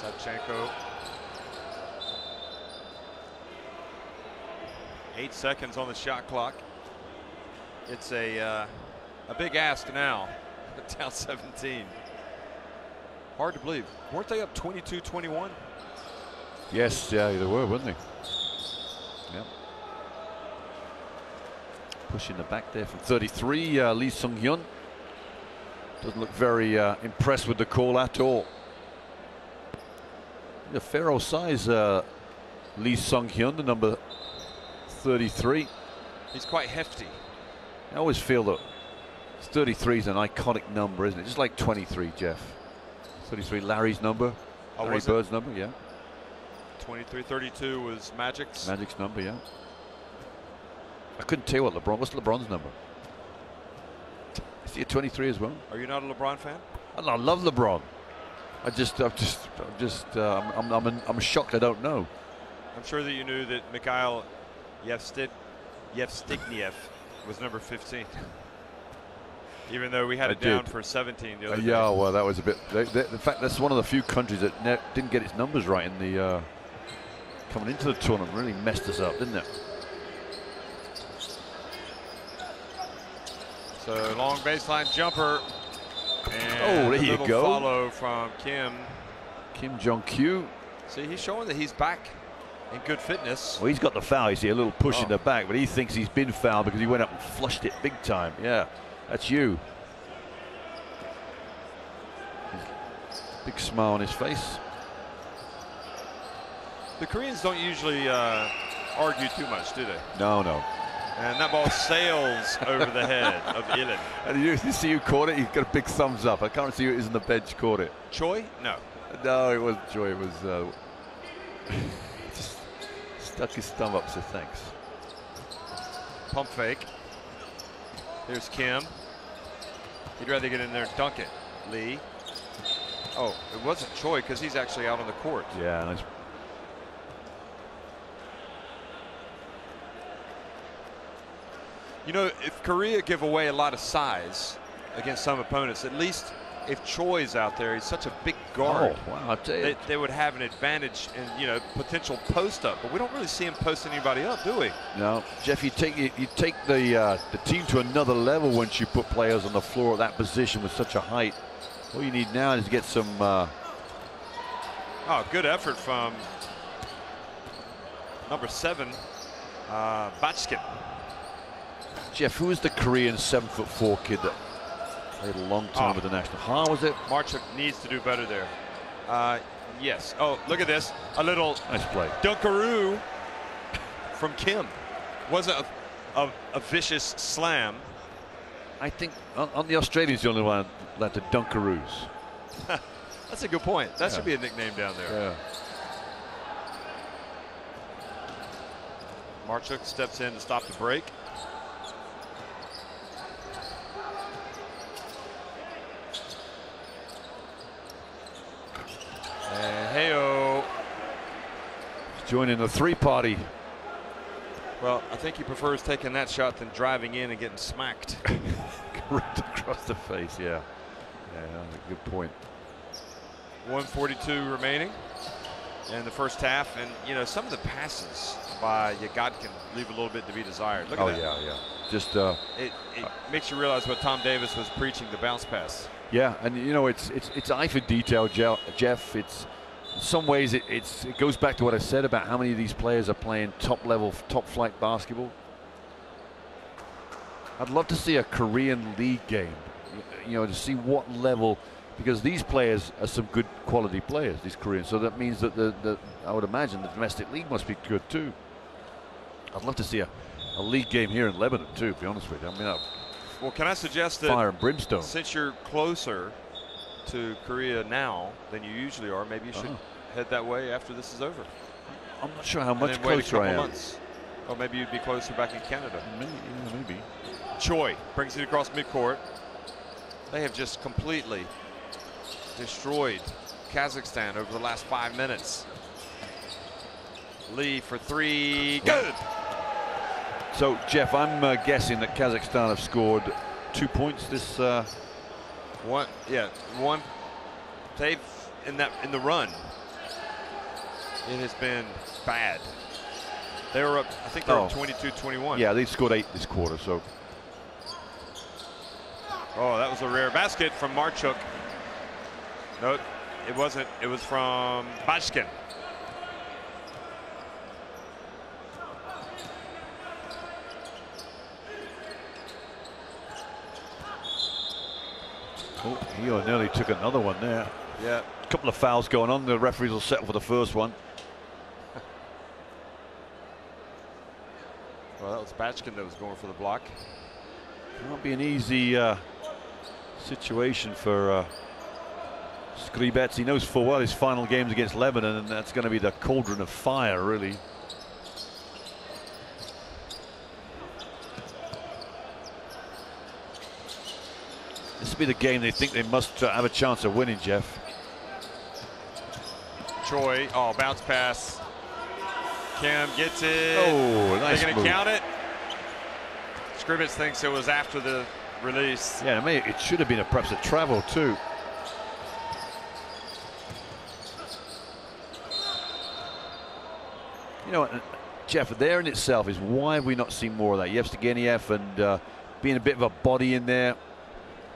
Savchenko. 8 seconds on the shot clock. It's a big ask now. Down 17. Hard to believe. Weren't they up 22-21? Yes, yeah, they were, weren't they? Yep. Pushing the back there from 33, Lee Sung-hyun. Doesn't look very impressed with the call at all. The Pharaoh size Lee Sung-hyun, the number 33. He's quite hefty. I always feel that 33 is an iconic number, isn't it? Just like 23, Jeff. 33, Larry's number. Oh, Larry Bird's number, yeah. 23, 32 was Magic's. Magic's number, yeah. I couldn't tell you what what's LeBron's number? Is he a 23 as well? Are you not a LeBron fan? I love LeBron. I'm shocked I don't know. I'm sure that you knew that Mikhail Yevstigniev was number 15. Even though we had it down for 17 the other day. Yeah, well, that was a bit. In fact, that's one of the few countries that didn't get its numbers right in the coming into the tournament. Really messed us up, didn't it? So long baseline jumper. And oh, there you go. Follow from Kim Jong-kyu. See, he's showing that he's back in good fitness. Well, he's got the foul. You see a little push in the back, but he thinks he's been fouled because he went up and flushed it big time. Yeah. That's you. Big smile on his face. The Koreans don't usually argue too much, do they? No, no. And that ball sails over the head of Ilin. And you see who caught it? He got a big thumbs up. I can't see who it is on the bench caught it. Choi? No. No, it wasn't Choi. It was just stuck his thumb up, so thanks. Pump fake. Here's Kim. He'd rather get in there and dunk it. Lee. Oh, it wasn't Choi because he's actually out on the court. Yeah, nice. You know, if Korea give away a lot of size against some opponents, at least if Choi's out there, he's such a big guard. Oh, wow, I'll tell you. They would have an advantage in, you know, potential post up, but we don't really see him post anybody up, do we? No, Jeff, you take the team to another level once you put players on the floor at that position with such a height. All you need now is to get some. Oh, good effort from number 7, Bachkin. Jeff, who is the Korean 7'4" kid that played a long time with the national? How was it? Marchuk needs to do better there. Yes. Oh, look at this. A little nice play. Dunkaroo from Kim. Wasn't a vicious slam. I think on the Australians, the only one that the Dunkaroos. That's a good point. That should be a nickname down there. Yeah. Marchuk steps in to stop the break. And Heyo joining the 3-party. Well, I think he prefers taking that shot than driving in and getting smacked. Right across the face, yeah. Yeah, that's a good point. 1:42 remaining in the first half, and you know, some of the passes by Yagodkin leave a little bit to be desired. Look at that. Oh, yeah. Just it makes you realize what Tom Davis was preaching, the bounce pass. Yeah, and you know, it's eye for detail, Jeff. It's in some ways it goes back to what I said about how many of these players are playing top level, top flight basketball. I'd love to see a Korean league game, you know, to see what level, because these players are some good quality players, these Koreans. So that means that I would imagine the domestic league must be good too. I'd love to see a league game here in Lebanon too, to be honest with you. I mean, well, can I suggest that fire and brimstone. Since you're closer to Korea now than you usually are, maybe you should head that way after this is over. I'm not sure how much wait closer I am. Months. Or maybe you'd be closer back in Canada. Maybe. Choi brings it across midcourt. They have just completely destroyed Kazakhstan over the last 5 minutes. Lee for 3, good. So Jeff, I'm guessing that Kazakhstan have scored 2 points this. One. They've in the run. It has been bad. They were up. I think they were up 22-21. Yeah, they scored 8 this quarter. So. Oh, that was a rare basket from Marchuk. No, it wasn't. It was from Bachkin. Oh, he nearly took another one there. Yeah. A couple of fouls going on. The referees will settle for the first one. Well, that was Bachkin that was going for the block. Can't be an easy situation for Skribets. He knows full well his final game's against Lebanon, and that's going to be the cauldron of fire, really. This will be the game they think they must have a chance of winning, Jeff. Choi, oh, bounce pass. Kim gets it. Oh, nice They're going move. to count it. Skribets thinks it was after the release. Yeah, maybe it should have been perhaps a travel too. You know what, Jeff, there in itself is why have we not seen more of that? Yevgeniev and being a bit of a body in there,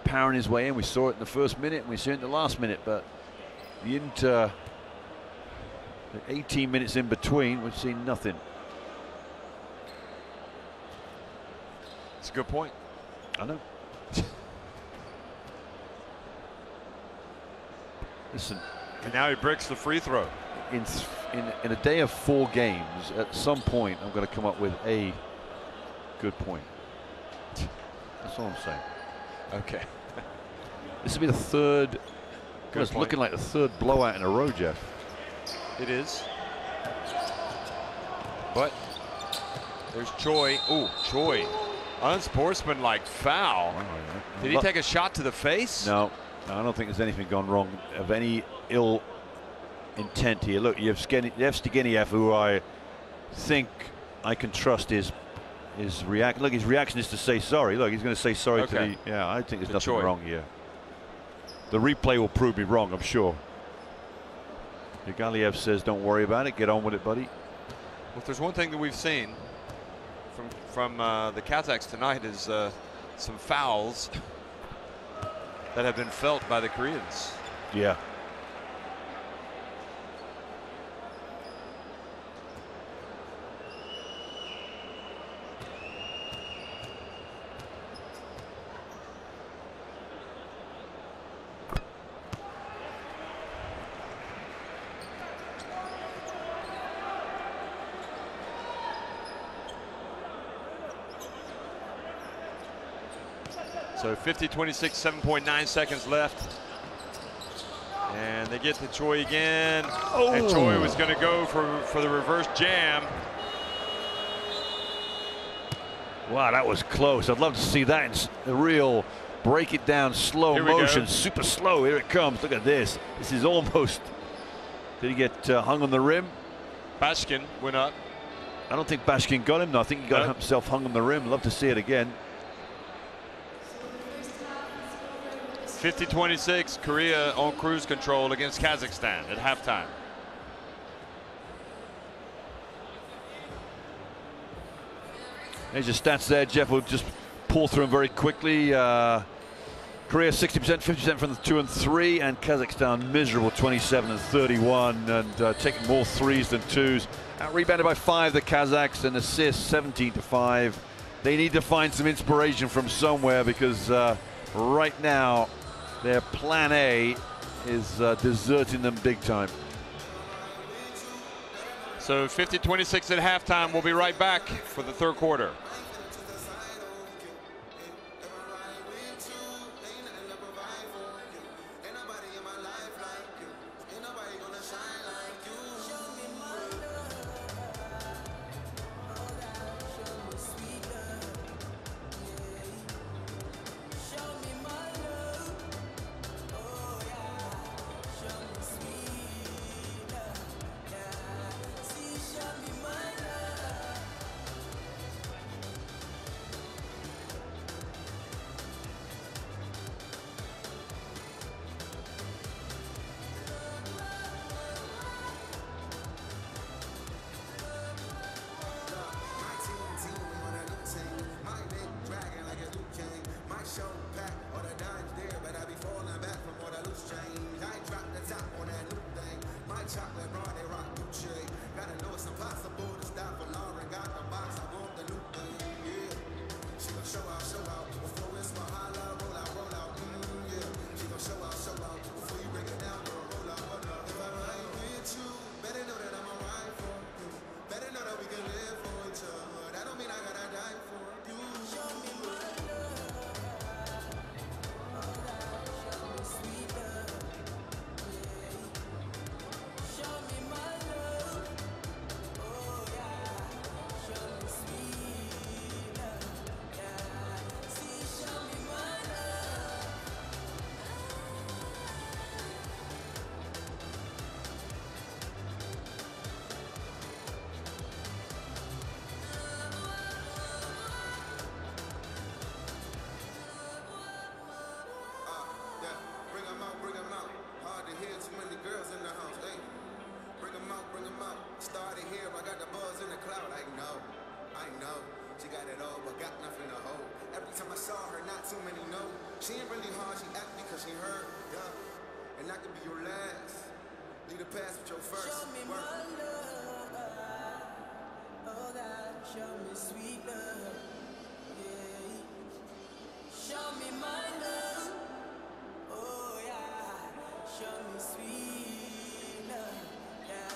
powering his way in. We saw it in the first minute and we saw it in the last minute, but the 18 minutes in between, we've seen nothing. It's a good point. I know. Listen. And now he breaks the free throw. In a day of 4 games, at some point, I'm going to come up with a good point. That's all I'm saying. Okay. This will be the third. Good It's point. looking like the third blowout in a row, Jeff. It is. But there's Choi. Ooh, Choi. Unsportsmanlike foul. Did he take a shot to the face? No, I don't think there's anything gone wrong of any ill intent here. Look, Yevgeniev, who I think I can trust his reaction. Look, his reaction is to say sorry. Look, he's going to say sorry to the. Yeah, I think there's nothing Choi. wrong here. The replay will prove me wrong, I'm sure. Yevgeniev says, "Don't worry about it. Get on with it, buddy." Well, if there's one thing that we've seen from the Kazakhs tonight is some fouls that have been felt by the Koreans. Yeah. So 50-26, 7.9 seconds left. And they get to Choi again. Oh. And Choi was going to go for the reverse jam. Wow, that was close. I'd love to see that in a real break it down, slow Here we motion, go. super slow. Here it comes. Look at this. This is almost. Did he get hung on the rim? Bashkin went up. I don't think Bashkin got him. No, I think he got himself hung on the rim. Love to see it again. 50-26, Korea on cruise control against Kazakhstan at halftime. There's your stats there, Jeff. We'll just pull through them very quickly. Korea 60%, 50% from the 2 and 3, and Kazakhstan miserable 27 and 31, and taking more 3s than 2s. Rebounded by 5, the Kazakhs, and assists 17-5. They need to find some inspiration from somewhere because right now their plan A is deserting them big time. So 50-26 at halftime. We'll be right back for the third quarter. but got nothing to hold. Every time I saw her, not too many know. She ain't really hard, she act because she hurt, yeah. And I could be your last. Lead the past with your first. Show me my love, oh God, show me sweet love, yeah. Show me my love, oh yeah, show me sweet love, yeah.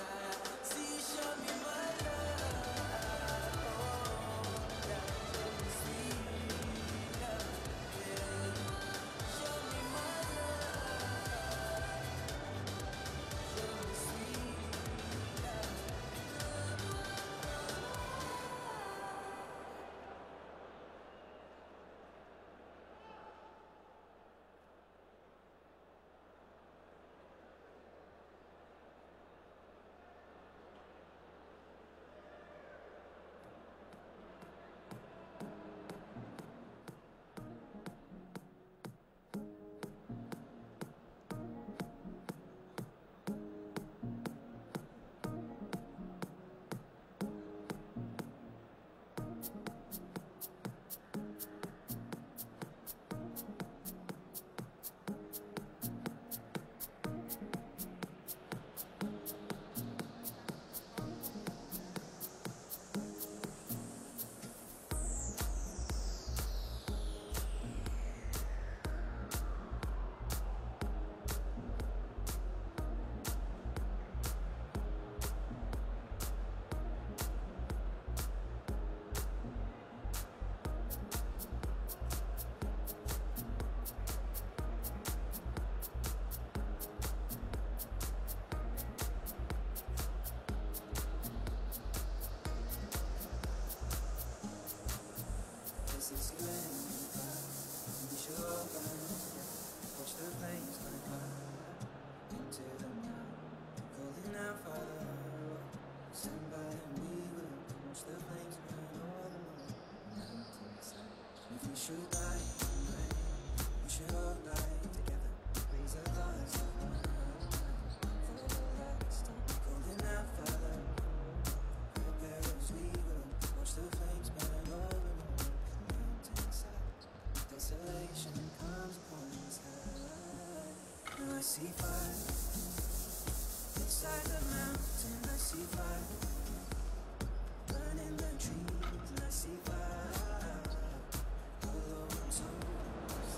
See, show me my love, oh yeah, show me sweet love, yeah. Show me my love, show me sweet love. This is when we should all burn together. Watch the flames burn high into the night, calling out Father. Stand by and we will watch the flames burn all along. If we should die tonight, we should all die together. Raise a glass of wine for the last time, calling out Father. Prepare as we will watch the flames burn all along. Desolation comes upon us. I see fire inside the mountain. I see fire burning the trees. And I see fire all over souls.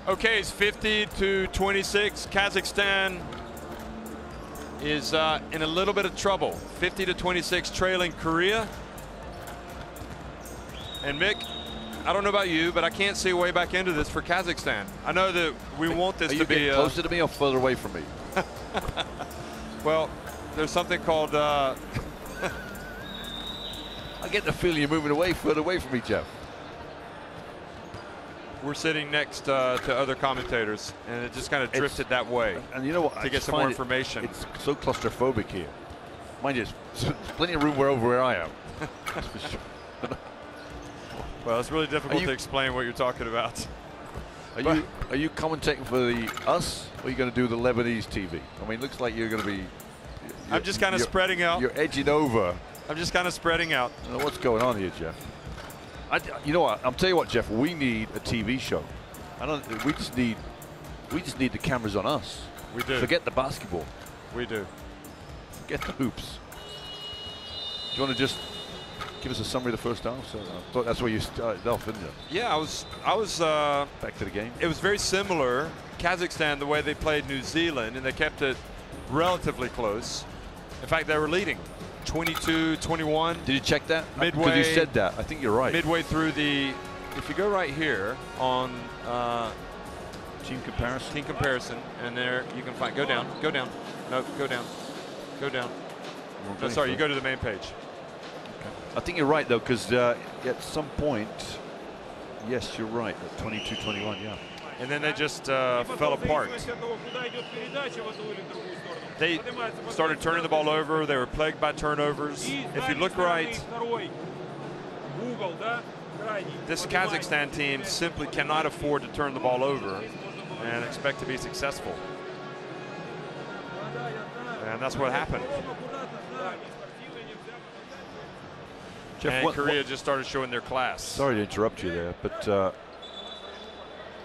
Okay, it's 50-26. Kazakhstan is in a little bit of trouble. 50-26, trailing Korea. And Mick, I don't know about you, but I can't see a way back into this for Kazakhstan. I know that we want this to be closer to me or further away from me. Well, there's something called. I get the feeling you're moving away, further away from me, Jeff. We're sitting next to other commentators, and it just kind of drifted that way. And you know what? To get some more information. It's so claustrophobic here. Mind you, there's plenty of room over where I am. That's for sure. Well, it's really difficult to explain what you're talking about. Are you commentating for us, or are you going to do the Lebanese TV? I mean, it looks like you're going to be. I'm just kind of spreading out. You're edging over. I'm just kind of spreading out. I don't know what's going on here, Jeff. You know what? I'll tell you what, Jeff. We need a TV show. We just need the cameras on us. We do. Forget the basketball. We do. Forget the hoops. Do you want to just give us a summary of the first half? So I thought that's where you started off, didn't you? Yeah, I was back to the game. It was very similar. Kazakhstan, the way they played New Zealand, and they kept it relatively close. In fact, they were leading 22-21. Did you check that? Midway. Because you said that. I think you're right. Midway through if you go right here on team comparison, and there you can find. Go down. No, go down. No, sorry, you go to the main page. I think you're right, though, because at some point, yes, you're right, at 22-21, yeah. And then they just fell apart. They started turning the ball over. They were plagued by turnovers. If you look right, this Kazakhstan team simply cannot afford to turn the ball over and expect to be successful. And that's what happened. Jeff, and Korea just started showing their class. Sorry to interrupt you there, but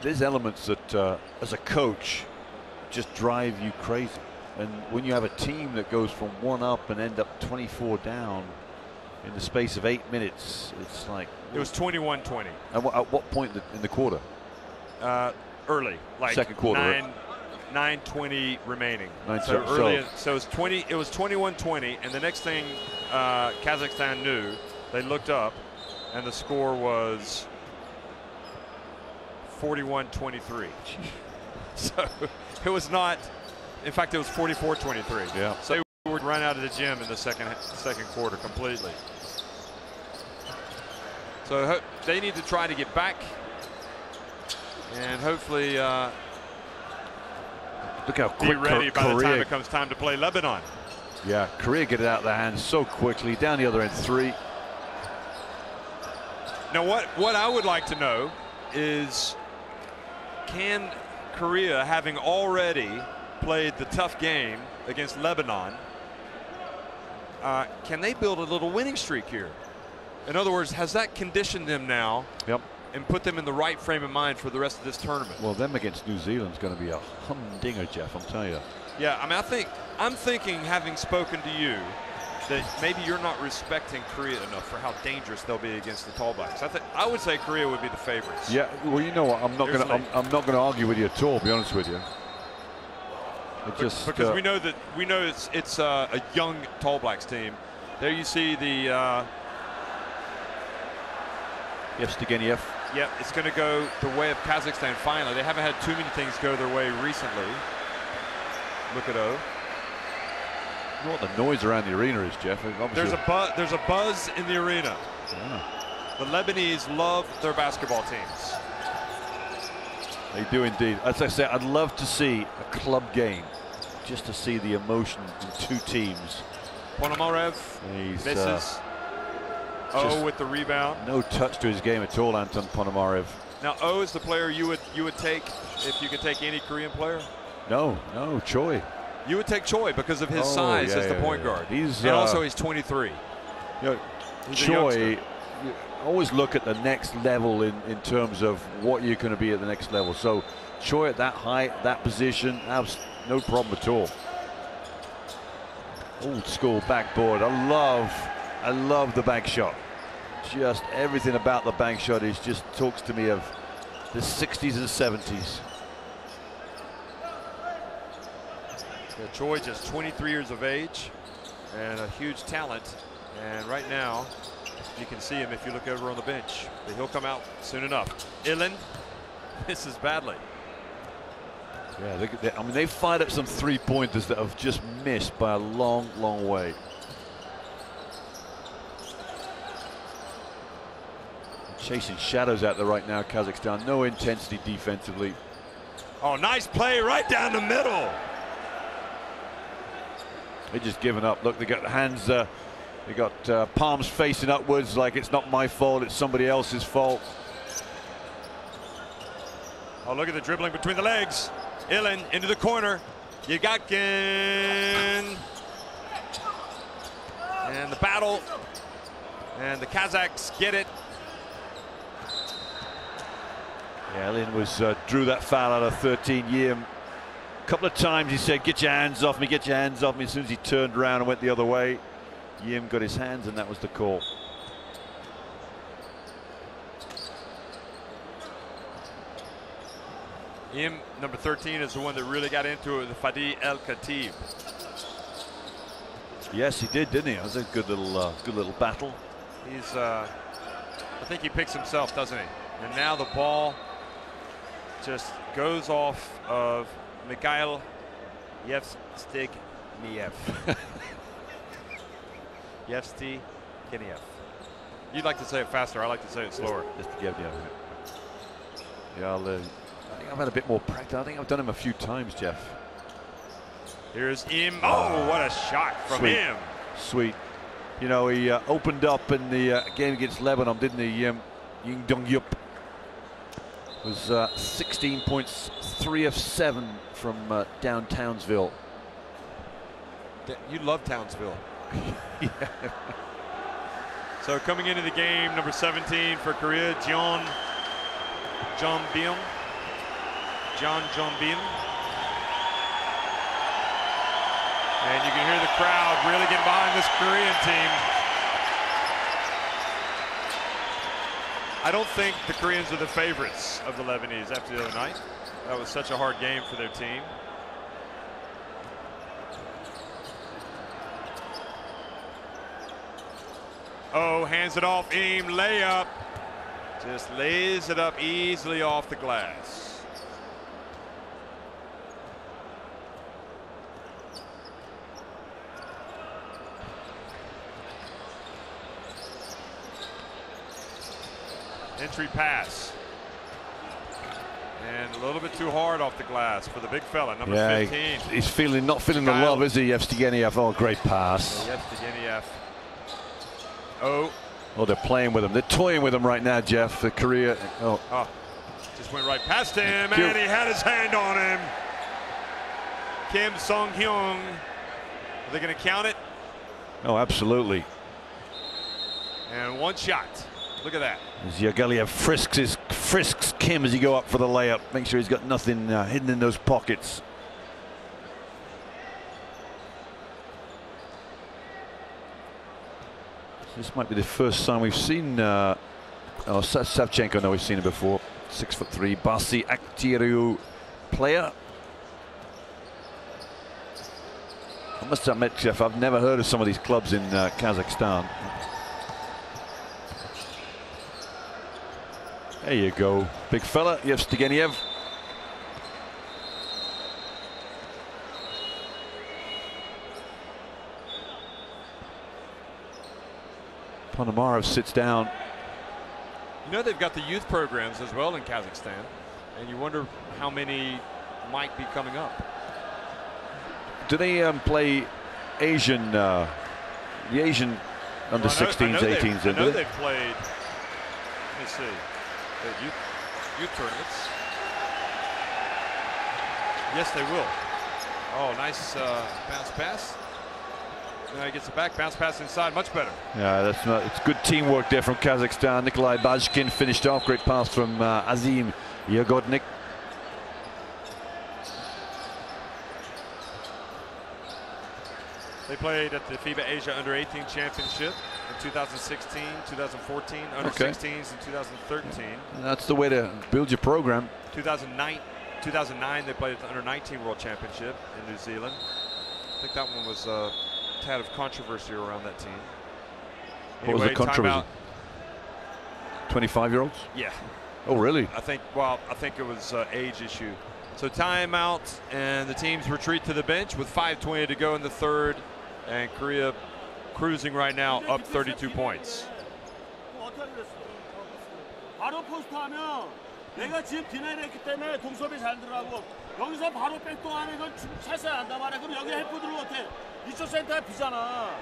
there's elements that, as a coach, just drive you crazy. And when you have a team that goes from 1 up and end up 24 down in the space of 8 minutes, it's like... It was 21-20. And at what point in the quarter? Early, like second quarter. 9:20 remaining. So early. So it was 20. It was 21-20, and the next thing Kazakhstan knew, they looked up, and the score was 41-23. So it was not. In fact, it was 44-23. Yeah. So they would run out of the gym in the second quarter completely. So they need to try to get back, and hopefully look how quick be ready by Korea, the time it comes time to play Lebanon. Yeah, Korea get it out of their hands so quickly. Down the other end, 3. Now, what I would like to know is, can Korea, having already played the tough game against Lebanon, can they build a little winning streak here? In other words, has that conditioned them now? Yep. And put them in the right frame of mind for the rest of this tournament? Well, them against New Zealand is going to be a humdinger, Jeff, I'm telling you. Yeah, I mean, I'm thinking, having spoken to you, that maybe you're not respecting Korea enough for how dangerous they'll be against the Tall Blacks. I would say Korea would be the favorites. Yeah, well, you know what? I'm not going to argue with you at all. To be honest with you. Because we know it's a young Tall Blacks team. There you see the. Yevstegeniev. Yep, it's going to go the way of Kazakhstan finally. They haven't had too many things go their way recently. Look at O. You know what the noise around the arena is, Jeff? There's a buzz in the arena. Yeah. The Lebanese love their basketball teams. They do indeed. As I say, I'd love to see a club game, just to see the emotion in 2 teams. Ponomarev misses. O with the rebound. No touch to his game at all, Anton Ponomarev. Now O is the player you would take if you could take any Korean player? No, Choi. You would take Choi because of his size as the point guard. And also he's 23. You know, Choi, you always look at the next level in terms of what you're going to be at the next level. So Choi at that height, that position, no problem at all. Old school backboard. I love the bank shot. Just everything about the bank shot just talks to me of the 60s and 70s. Yeah, Choi just 23 years of age and a huge talent. And right now, you can see him if you look over on the bench. But he'll come out soon enough. Ilin misses badly. Yeah, look at that. I mean, they fired up some three-pointers that have just missed by a long, long way. Chasing shadows out there right now, Kazakhstan. No intensity defensively. Oh, nice play right down the middle. They're just giving up. Look, they got hands, they got palms facing upwards like it's not my fault, it's somebody else's fault. Oh, look at the dribbling between the legs. Ilin into the corner. Yagakin. And the battle. And the Kazakhs get it. Yeah, Ilin drew that foul out of 13. Yim. A couple of times he said, "Get your hands off me, get your hands off me." As soon as he turned around and went the other way, Yim got his hands, and that was the call. Yim, number 13, is the one that really got into it with Fadi El Khatib. Yes, he did, didn't he? It was a good little battle. He's, I think he picks himself, doesn't he? And now the ball just goes off of Mikhail Yevstygniev. Yevstygniev. You'd like to say it faster. I like to say it slower. Yeah, I think I've had a bit more practice. I think I've done him a few times, Jeff. Here's Im. Oh, what a shot from Sweet. him. Sweet. You know, he opened up in the game against Lebanon, didn't he? Ying Dong-yup was 16 points, 3 of 7 from down Townsville. You love Townsville. Yeah. So coming into the game, number 17 for Korea, John Jonbim. And you can hear the crowd really getting behind this Korean team. I don't think the Koreans are the favorites of the Lebanese after the other night. That was such a hard game for their team. Oh, hands it off. Im layup. Just lays it up easily off the glass. Entry pass. And a little bit too hard off the glass for the big fella, number 15. He's not feeling the love, is he, Yevstygniev? Oh, great pass. Yevstygniev. Oh, they're playing with him. They're toying with him right now, Jeff. The Korea. Oh, just went right past him, and he had his hand on him. Kim Song-hyung. Are they going to count it? Oh, absolutely. And one shot. Look at that. As Yagaliev frisks Kim as he go up for the layup. Make sure he's got nothing hidden in those pockets. This might be the first time we've seen Savchenko. No, we've seen him before. 6'3", Basi Aktiru player. I must admit, Jeff, I've never heard of some of these clubs in Kazakhstan. There you go, big fella, Yevstygniev. Ponomarev sits down. You know, they've got the youth programs as well in Kazakhstan, and you wonder how many might be coming up. Do they play Asian, the Asian under 16s, 18s? I know they've played. Let me see. Youth tournaments. Yes, they will. Oh, nice bounce pass. Now he gets it back, bounce pass inside, much better. Yeah, it's good teamwork there from Kazakhstan. Nikolai Bajkin finished off, great pass from Azim Yagodnik. They played at the FIBA Asia Under 18 Championship in 2016, 2014, Under 16s in 2013. That's the way to build your program. 2009 they played at the Under 19 World Championship in New Zealand. think that one was a tad of controversy around that team. What was the controversy? 25-year-olds? Yeah. Oh, really? I think it was age issue. So timeout, and the teams retreat to the bench with 5:20 to go in the third, and Korea cruising right now up 32 points. 바로 포스트하면 내가 지금 디나이를 했기 때문에 동섭이 잘 들어가고 여기서 바로 백도하는 건 찼어야 한단 말이야. 그럼 여기 헬프 들어오면 어때? 이쪽 센터가 비잖아.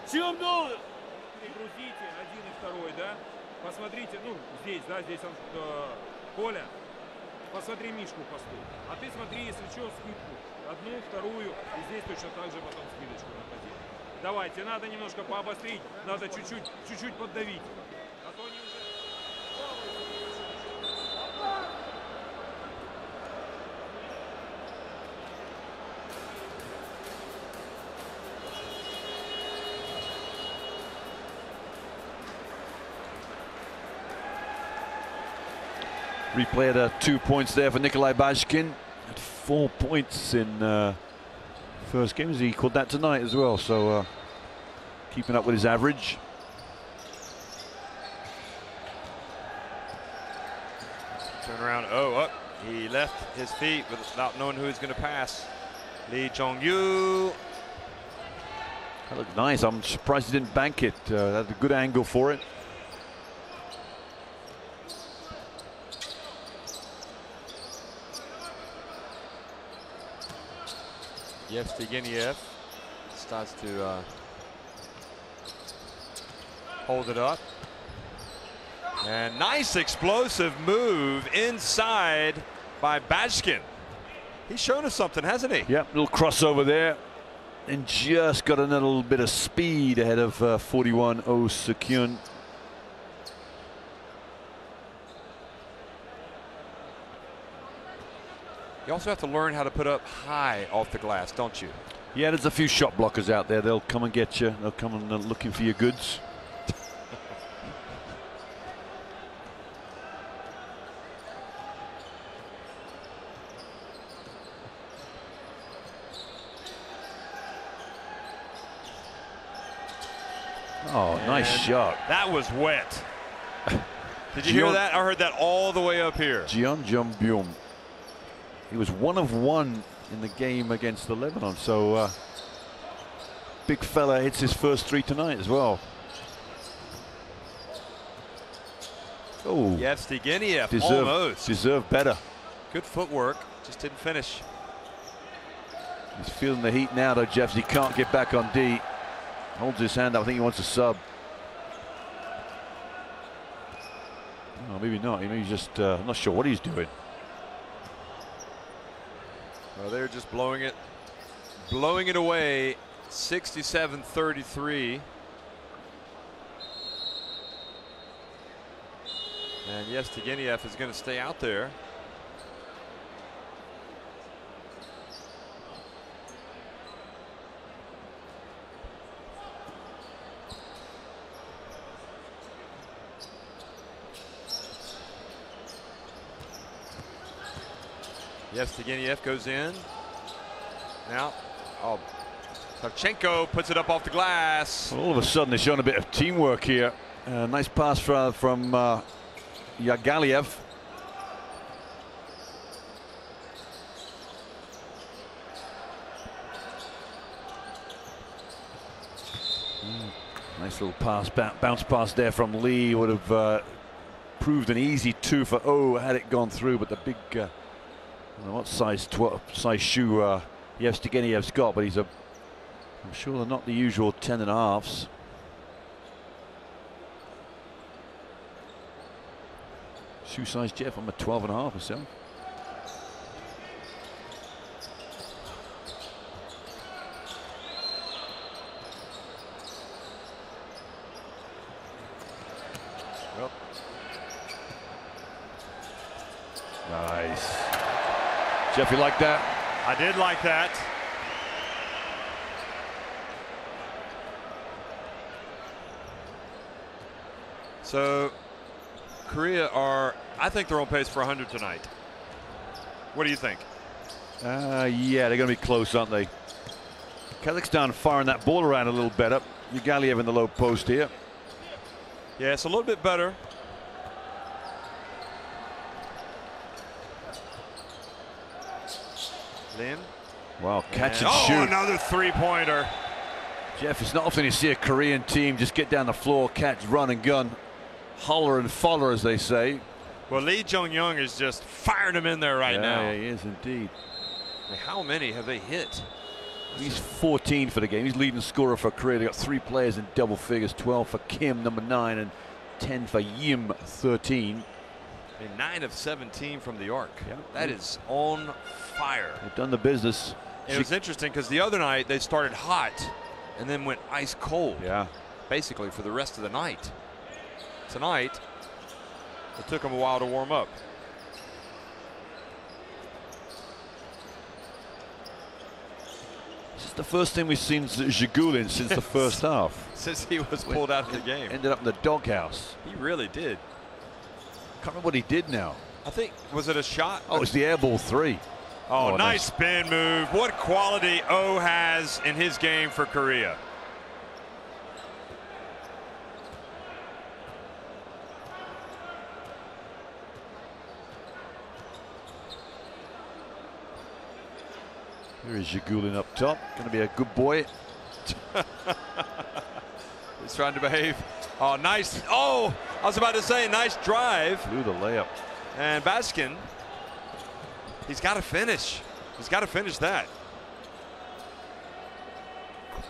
지금도 Перегрузите один и второй, да? Посмотрите, ну здесь, да, здесь он, Коля. Посмотри Мишку посту. А ты смотри, если что, скидку. Одну, вторую, и здесь точно так же потом скидочку на позе. Давайте, надо немножко пообострить, надо чуть-чуть поддавить. А то они уже... Replay at 2 points there for Nikolai Bashkin. Had 4 points in first game. He equaled that tonight as well. So keeping up with his average. Turn around. Oh, up. He left his feet without knowing who he's going to pass. Lee Jong-yu. That looked nice. I'm surprised he didn't bank it. Had a good angle for it. Yevstygieniev starts to hold it up. And nice explosive move inside by Bashkin. He's shown us something, hasn't he? Yep, little crossover there. And just got a little bit of speed ahead of 41 Oh Sekyun. You also have to learn how to put up high off the glass, don't you? Yeah, there's a few shot blockers out there. They'll come and get you. They'll come and looking for your goods. Oh, nice shot. That was wet. Did you hear that? I heard that all the way up here. Jeon Jung-byum. He was 1 of 1 in the game against the Lebanon. So big fella hits his first 3 tonight as well. Oh, Yevstygieniev almost. Deserved better. Good footwork, just didn't finish. He's feeling the heat now though, Jeff. He can't get back on D. Holds his hand up. I think he wants a sub. Oh, maybe not. Maybe he's just I'm not sure what he's doing. Well, they're just blowing it away. 67-33. And Yevstygieniev is going to stay out there. Yevstygieniev goes in. Now, Savchenko puts it up off the glass. All of a sudden, they're showing a bit of teamwork here. Nice pass from Yagaliev. Nice little pass, bounce pass there from Lee. Would have proved an easy 2 for O had it gone through, but the big, I don't know what size shoe Yevstygeniev's got, but I'm sure they're not the usual 10.5s. Shoe size, Jeff, I'm a 12.5 myself. Well. Nice. Jeff, you like that? I did like that. So Korea I think they're on pace for 100 tonight. What do you think? Yeah, they're going to be close, aren't they? Kazakhstan firing that ball around a little better. Yugaliev in the low post here. Yeah, it's a little bit better. Lin. Wow, catch and oh, shoot. Another three-pointer. Jeff, it's not often you see a Korean team just get down the floor, catch, run and gun, holler and follow, as they say. Well, Lee Jong-young is just firing him in there right now. Yeah, he is indeed. I mean, how many have they hit? He's 14 for the game. He's leading scorer for Korea. They got 3 players in double figures: 12 for Kim, number 9, and 10 for Yim, 13. And 9 of 17 from the arc. Yeah. That is on fire. They've done the business. It was interesting because the other night they started hot and then went ice cold. Yeah. Basically for the rest of the night. Tonight, it took them a while to warm up. This is the first thing we've seen Zhigulin since the first half. Since he was pulled out of the game. Ended up in the doghouse. He really did. Can't remember what he did now. I think, was it a shot? Oh, it's the air ball 3. Oh, nice spin move. What quality O has in his game for Korea. Here is Zhigulin up top. Going to be a good boy. He's trying to behave. Oh, nice. Oh, I was about to say, nice drive. Blew the layup. And Baskin, he's got to finish. He's got to finish that.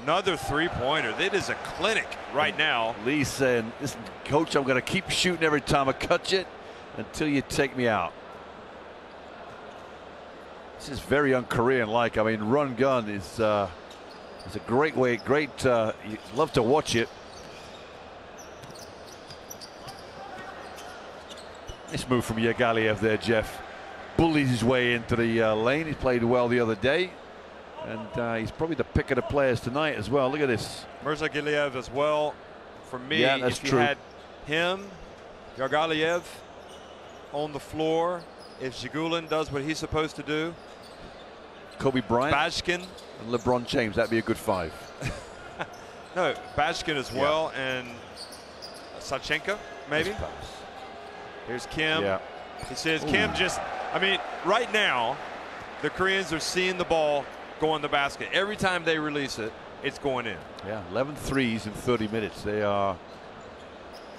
Another three-pointer. It is a clinic right now. Lee saying, listen, coach, I'm going to keep shooting every time I catch it until you take me out. This is very un-Korean-like. I mean, run gun is a great way, you love to watch it. Nice move from Yugaliev there, Jeff. Bullied his way into the lane. He played well the other day. And he's probably the pick of the players tonight as well. Look at this. Yugaliev as well. For me, yeah, that's if you true. had him, Yugaliev on the floor, if Zhigulin does what he's supposed to do, Kobe Bryant, Bashkin, and LeBron James, that'd be a good 5. No, Bashkin as well, and Sachenko, maybe. Here's Kim. Yeah. He says Kim just, I mean, right now, the Koreans are seeing the ball go in the basket. Every time they release it, it's going in. Yeah, 11 threes in 30 minutes. They are.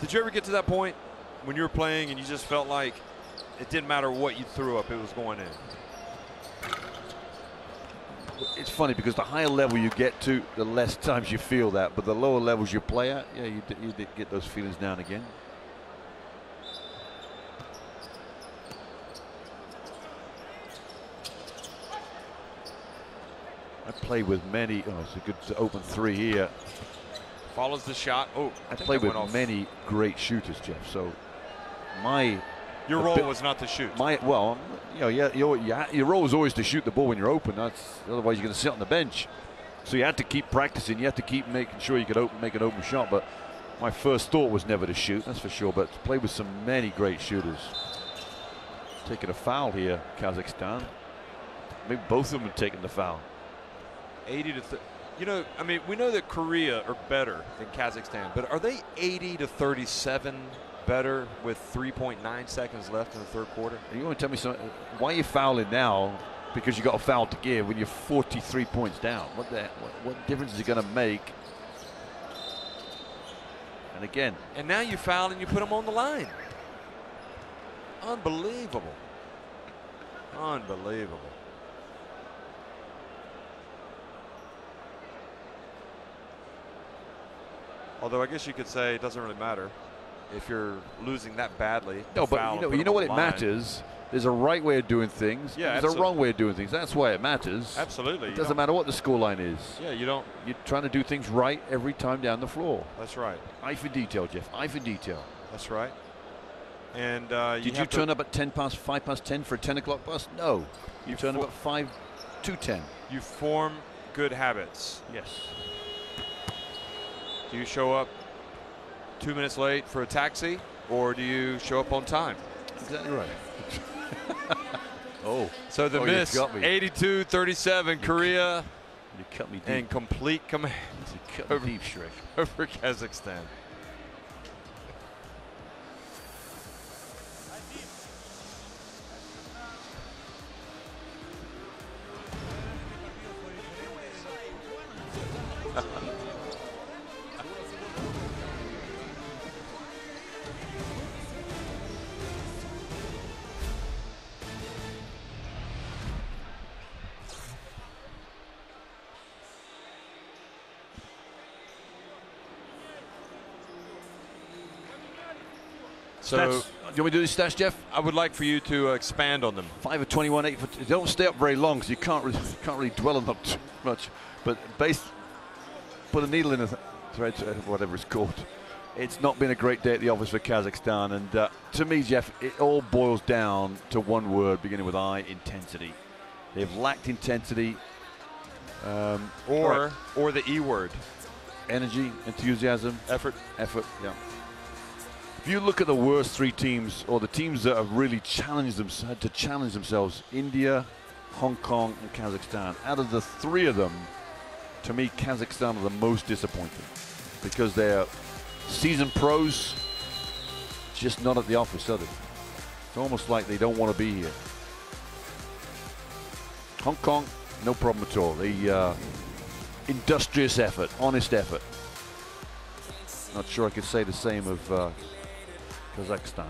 Did you ever get to that point when you were playing and you just felt like it didn't matter what you threw up, it was going in? It's funny because the higher level you get to, the less times you feel that. But the lower levels you play at, yeah, you did get those feelings now and again. I played with many. Oh, it's a good open 3 here. Follows the shot. Oh, I played with many great shooters, Jeff. So your role was not to shoot. Well, you know, your role is always to shoot the ball when you're open. Otherwise you're going to sit on the bench. So you had to keep practicing. You had to keep making sure you could make an open shot. But my first thought was never to shoot, that's for sure. But played with many great shooters. Taking a foul here, Kazakhstan. Maybe both of them have taken the foul. 80 to you know, I mean, we know that Korea are better than Kazakhstan, but are they 80 to 37 better with 3.9 seconds left in the third quarter? You want to tell me something? Why are you fouling now? Because you got a foul to give when you're 43 points down. What difference is it going to make? And again, and now you foul and you put them on the line. Unbelievable. Unbelievable. Although I guess you could say it doesn't really matter if you're losing that badly. No, but you know what it matters? There's a right way of doing things. Yeah, there's a wrong way of doing things. That's why it matters. Absolutely. It doesn't matter what the scoreline is. Yeah, you don't. You're trying to do things right every time down the floor. That's right. Eye for detail, Jeff. Eye for detail. That's right. And did you turn up at 5 past 10 for a 10 o'clock bus? No. You turned up at 5 to 10. You form good habits. Yes. Do you show up 2 minutes late for a taxi, or do you show up on time? Exactly right. Oh. So the miss, 82-37, Korea You cut me deep. in complete command You cut me deep, Shrek. over Kazakhstan. So, Do you want me to do these stats, Jeff? I would like for you to expand on them. 5 of 21, 8 for. They don't stay up very long, so you can't really dwell on them too much. But put a needle in a thread, whatever it's called. It's not been a great day at the office for Kazakhstan, and to me, Jeff, it all boils down to one word, beginning with I: intensity. They've lacked intensity, Or the E word. energy, enthusiasm, Effort. Yeah. If you look at the worst three teams, or the teams that have really had to challenge themselves, India, Hong Kong, and Kazakhstan. Out of the three of them, to me, Kazakhstan are the most disappointing because they're seasoned pros, just not at the office, are they? It's almost like they don't want to be here. Hong Kong, no problem at all. The industrious effort, honest effort. Not sure I could say the same of Kazakhstan.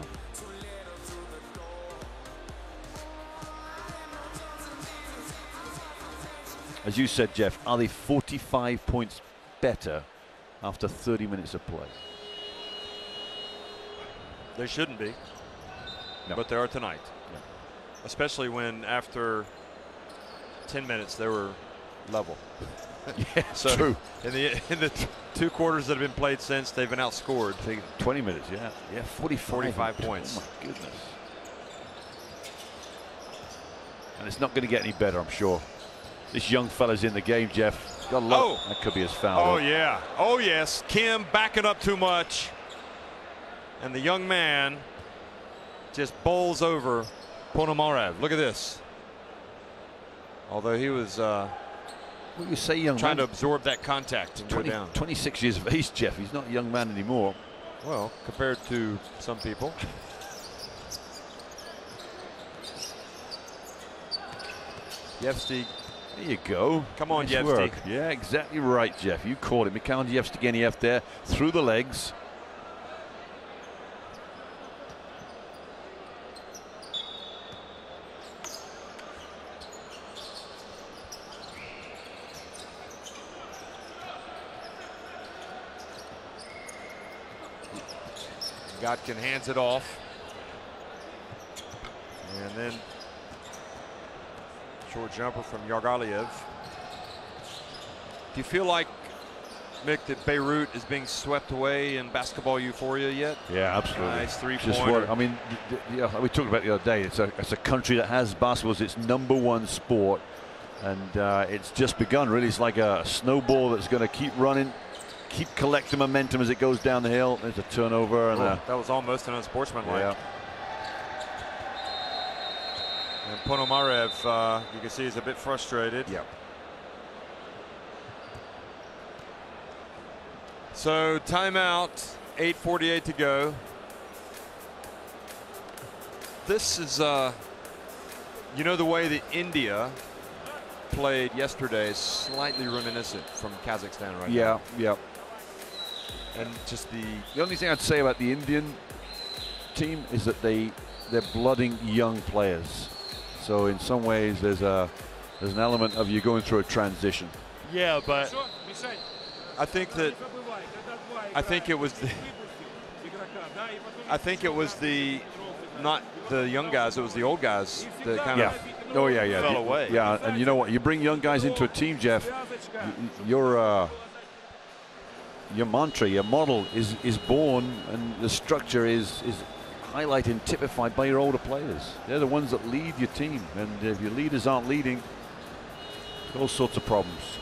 As you said, Jeff, are they 45 points better after 30 minutes of play? They shouldn't be, No. but they are tonight. No. Especially when after 10 minutes they were level. Yeah, So true. in the 2 quarters that have been played since, they've been outscored. 20 minutes, yeah. 45 points. Oh my goodness. And it's not going to get any better, I'm sure. This young fella's in the game, Jeff. Got a lot. Oh. That could be his foul. Oh yeah. Oh yes. Kim backing up too much, and the young man just bowls over Ponomarev. Look at this. Although he was What do you say, young trying man? to absorb that contact and go down. 26 years of age, Jeff. He's not a young man anymore. Well, compared to some people. Yevstig. There you go. Come on, Nice Yevstig. work. Yeah, exactly right, Jeff. You called it. Mikhail Yevstigeniev there through the legs. Gotkin hands it off. And then short jumper from Yargaliev. Do you feel like, Mick, that Beirut is being swept away in basketball euphoria yet? Yeah, absolutely. Nice Just three-pointer. what I mean, yeah, we talked about it the other day. It's a country that has basketball as its #1 sport, and it's just begun. Really, it's like a snowball that's going to keep running, keep collecting momentum as it goes down the hill. There's a turnover, and that was almost an unsportsmanlike. yeah. And Ponomarev, you can see, is a bit frustrated. Yeah. So timeout, 8:48 to go. This is, you know, the way that India played yesterday is slightly reminiscent from Kazakhstan right now. Yeah. And just The only thing I'd say about the Indian team is that they're blooding young players. So in some ways there's an element of you going through a transition. yeah, but I think it was not the young guys, it was the old guys that kind of Oh yeah. fell away. Yeah, and you know what? You bring young guys into a team, Jeff. Your mantra, your model is born, and the structure is highlighted and typified by your older players. They're the ones that lead your team, and if your leaders aren't leading, all sorts of problems.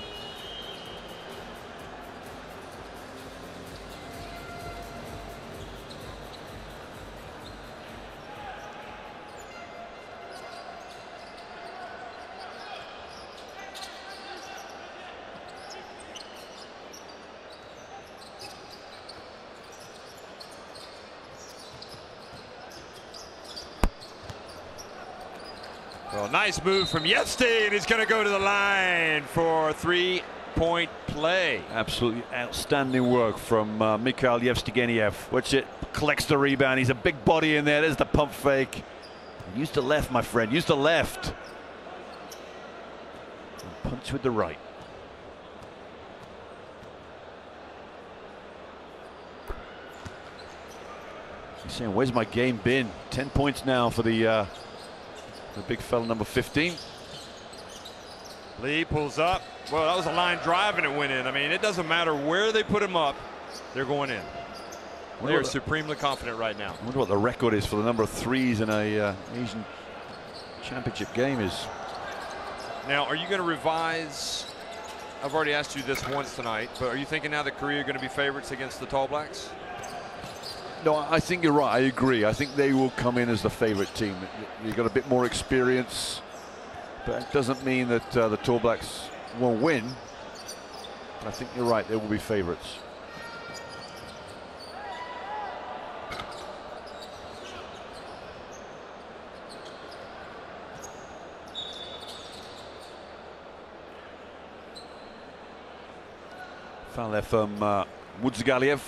Well, nice move from Yevsty, and he's going to go to the line for a 3-point play. Absolutely outstanding work from Mikhail Yevstigeniev. Watch it, collects the rebound. He's a big body in there. There's the pump fake. Use the left, my friend. Use the left. And punch with the right. He's saying, where's my game been? 10 points now for the big fella, number 15. Lee pulls up. Well, that was a line drive and it went in. I mean, it doesn't matter where they put him up, they're going in. They are supremely confident right now. I wonder what the record is for the number of threes in a Asian Championship game is. Now, are you going to revise? I've already asked you this once tonight, but are you thinking now that Korea are going to be favorites against the Tall Blacks? No, I think you're right. I agree. I think they will come in as the favorite team. You've got a bit more experience, but it doesn't mean that the Tall Blacks won't win. I think you're right. They will be favorites. Foul there from Mutsagaliev.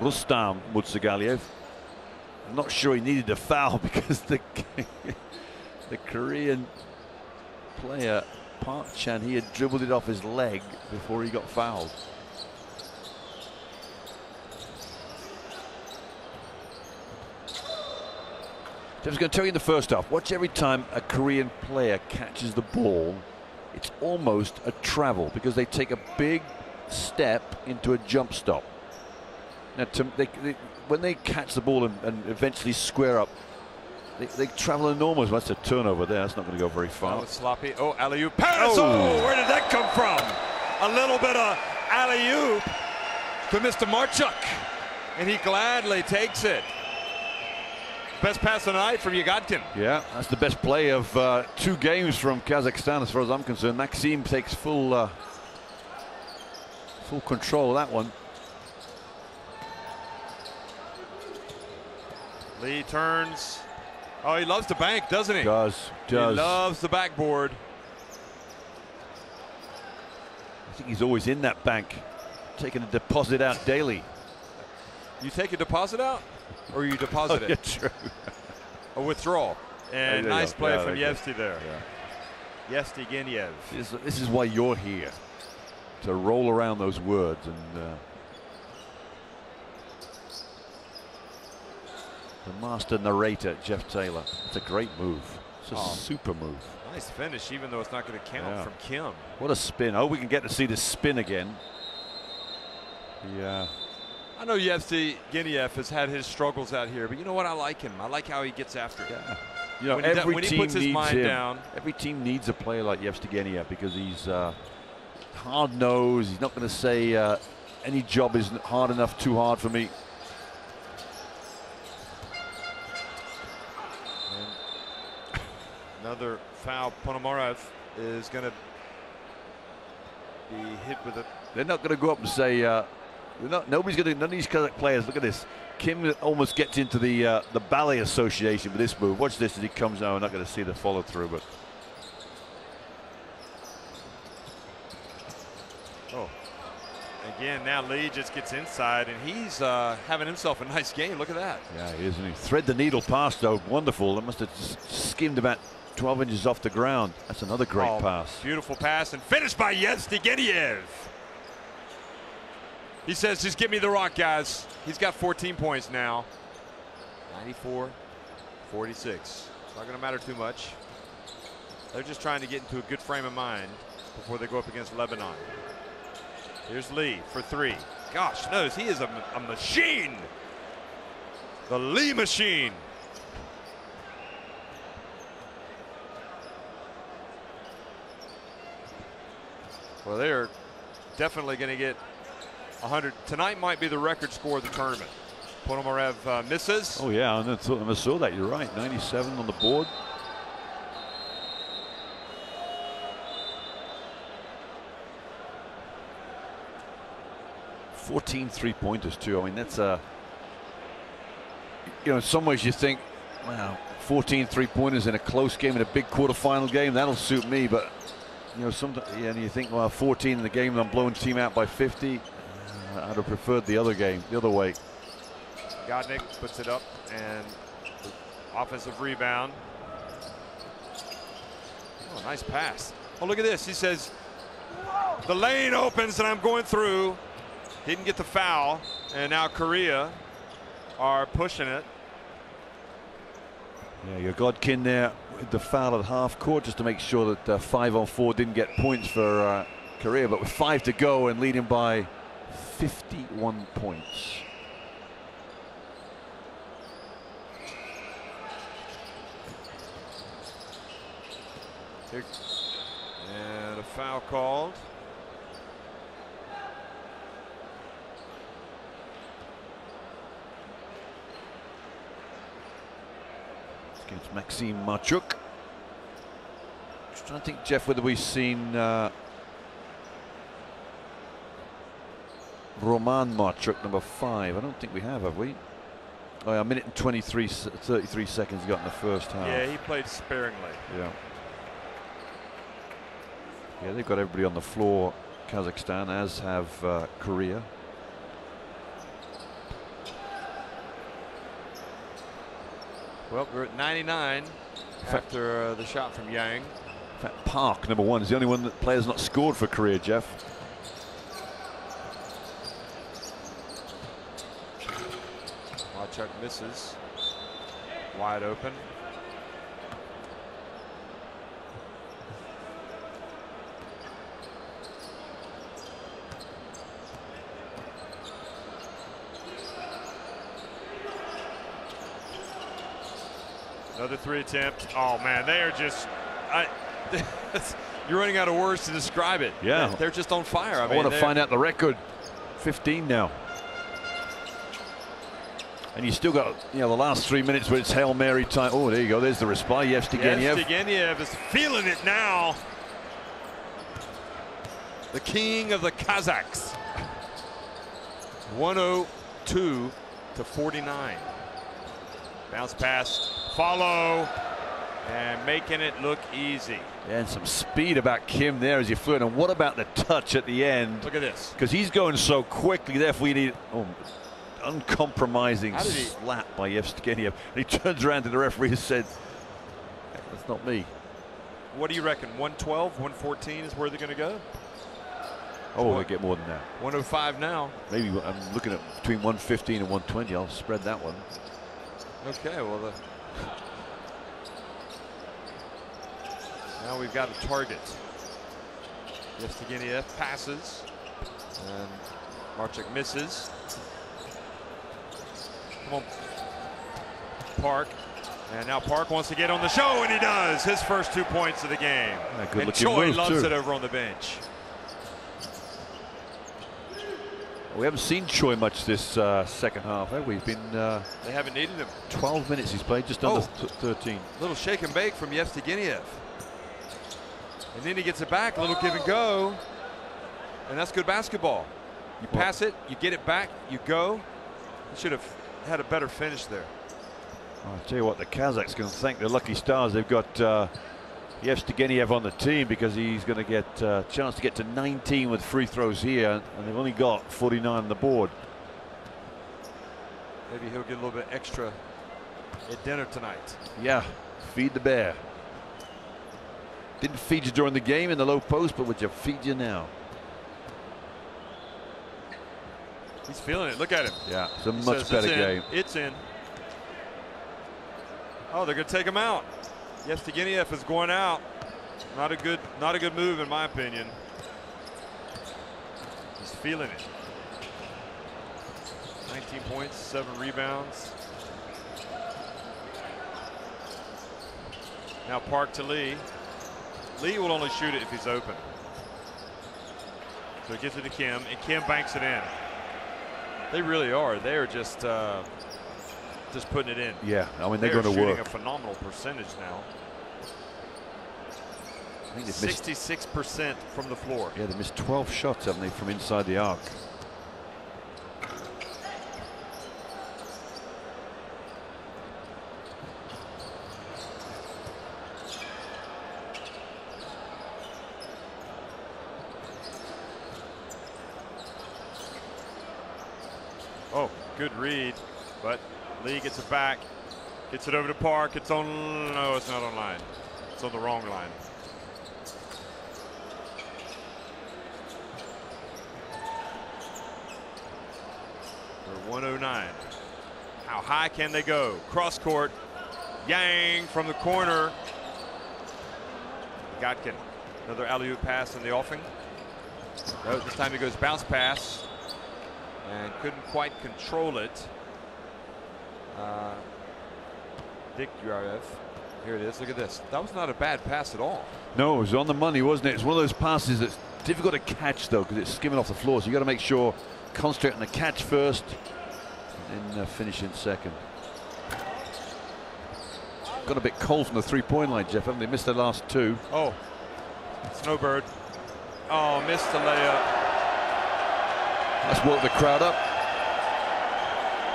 Rustam Mutsagaliev. I'm not sure he needed a foul because the Korean player Park Chan, he had dribbled it off his leg before he got fouled. I was going to tell you in the first half, watch every time a Korean player catches the ball, it's almost a travel because they take a big step into a jump stop. Now, when they catch the ball and eventually square up, they travel enormous. That's a turnover there. That's not going to go very far. That was sloppy. Oh, alley-oop. Oh, where did that come from? A little bit of alley-oop to Mr. Marchuk, and he gladly takes it. Best pass of the night from Yagodkin. Yeah, that's the best play of 2 games from Kazakhstan as far as I'm concerned. Maxim takes full control of that one. Lee turns. Oh, he loves the bank, doesn't he? Does. He loves the backboard. I think he's always in that bank, taking a deposit out daily. You take a deposit out, or you deposit it? Yeah, true. A withdrawal. And nice play from Yevsty there. Yeah. Yevstigeniev. This is why you're here, to roll around those words. And the master narrator, Jeff Taylor. It's a great move. It's a super move. Nice finish, even though it's not going to count from Kim. What a spin. Oh, we can get to see this spin again. Yeah. I know Yevstigeniev has had his struggles out here, but you know what? I like him. I like how he gets after it. Yeah. You know, when he puts his mind down. Every team needs a player like Yevstigeniev because he's hard-nosed. He's not going to say any job isn't hard enough, too hard for me. Another foul. Ponomarev is going to be hit with it. They're not going to go up and say, nobody's going to, none of these Kazakh players, look at this. Kim almost gets into the ballet association with this move. Watch this as he comes out. We're not going to see the follow through, but. Oh. Again, now Lee just gets inside, and he's having himself a nice game. Look at that. Yeah, he is. And he thread the needle pass, though. Wonderful. That must have skimmed about 12 inches off the ground. That's another great pass. Beautiful pass and finished by Yevstigeniev. He says, just give me the rock, guys. He's got 14 points now. 94-46. It's not going to matter too much. They're just trying to get into a good frame of mind before they go up against Lebanon. Here's Lee for 3. Gosh knows, he is a machine. The Lee machine. Well, they're definitely going to get 100. Tonight might be the record score of the tournament. Ponomarev misses. Oh, yeah, I saw that. You're right. 97 on the board. "14 3-pointers too. I mean, that's a, in some ways you think, wow, 14 3-pointers in a close game, in a big quarterfinal game, that'll suit me. But you know, sometimes, yeah, and you think, well, 14 in the game and I'm blowing the team out by 50. I'd have preferred the other game, the other way. Godnick puts it up, and offensive rebound. Oh, nice pass. Oh, look at this. He says, the lane opens and I'm going through. He didn't get the foul, and now Korea are pushing it. Yeah, your Godkin there with the foul at half court just to make sure that 5-on-4 didn't get points for Korea, but with 5 to go and leading by 51 points. And a foul called. Against Maxime Marchuk. Just trying to think, Jeff, whether we've seen Roman Marchuk, number 5. I don't think we have we? Oh, yeah, a minute and 33 seconds he got in the first half. Yeah, he played sparingly. Yeah. Yeah, they've got everybody on the floor, Kazakhstan, as have Korea. Well, we're at 99 after the shot from Yang. In fact, Park, number 1, is the only one that player's not scored for Korea, Jeff. Marchuk misses. Wide open. Another 3 attempt. Oh man, they are just, you're running out of words to describe it. Yeah, they're just on fire. I want to find out the record. 15 now. And you still got, you know, the last 3 minutes where it's Hail Mary time. Oh, there you go. There's the reply. Yevstaganiev. Yevstaganiev is feeling it now. The king of the Kazakhs. 102 to 49. Bounce pass, follow, and making it look easy. Yeah, and some speed about Kim there as he flew in. And what about the touch at the end? Look at this. Because he's going so quickly. Therefore, we need uncompromising slap by Yevstaganiev. And he turns around to the referee and said, "That's not me." What do you reckon? 112, 114 is where they're going to go? Oh, they get more than that. 105 now. Maybe I'm looking at between 115 and 120. I'll spread that one. Okay, well, now we've got a target. Yevstaganiev passes, and Marchuk misses. Come on, Park. And now Park wants to get on the show, and he does. His first 2 points of the game. And Choi loves it over on the bench. We haven't seen Choi much this second half, have we? They haven't needed him. 12 minutes he's played, just under 13. Little shake and bake from Yevstaganiev. And then he gets it back, a little give and go. And that's good basketball. You pass it, you get it back, you go. You should have had a better finish there. I'll tell you what, the Kazakhs can thank their lucky stars. They've got Yevstaganiev on the team, because he's going to get a chance to get to 19 with free throws here, and they've only got 49 on the board. Maybe he'll get a little bit extra at dinner tonight. Yeah, feed the bear. Didn't feed you during the game in the low post, but would you feed you now? He's feeling it. Look at him. Yeah, it's a much better game. It's in. Oh, they're going to take him out. Yevstaganiev is going out. Not a good move in my opinion. He's feeling it. 19 points, 7 rebounds. Now Park to Lee. Lee will only shoot it if he's open. So he gets it to Kim, and Kim banks it in. They really are. They are just putting it in. Yeah, I mean, they're going to work. Shooting a phenomenal percentage now. I think 66% from the floor. Yeah, they missed 12 shots, haven't they, from inside the arc. Oh, good read, but Lee gets it back, gets it over to Park. It's on, no, it's not on line. It's on the wrong line. For 109. How high can they go? Cross court. Yang from the corner. Godkin. Another alley-oop pass in the offing. No, this time he goes bounce pass and couldn't quite control it. Dick Yurayev. Here it is. Look at this. That was not a bad pass at all. No, it was on the money, wasn't it? It's one of those passes that's difficult to catch, though, because it's skimming off the floor. So you got to make sure, concentrate on the catch first, and then finish in second. Got a bit cold from the three-point line, Jeff, haven't they? Missed their last two. Oh, Snowbird. Oh, missed the layup. Let's work the crowd up.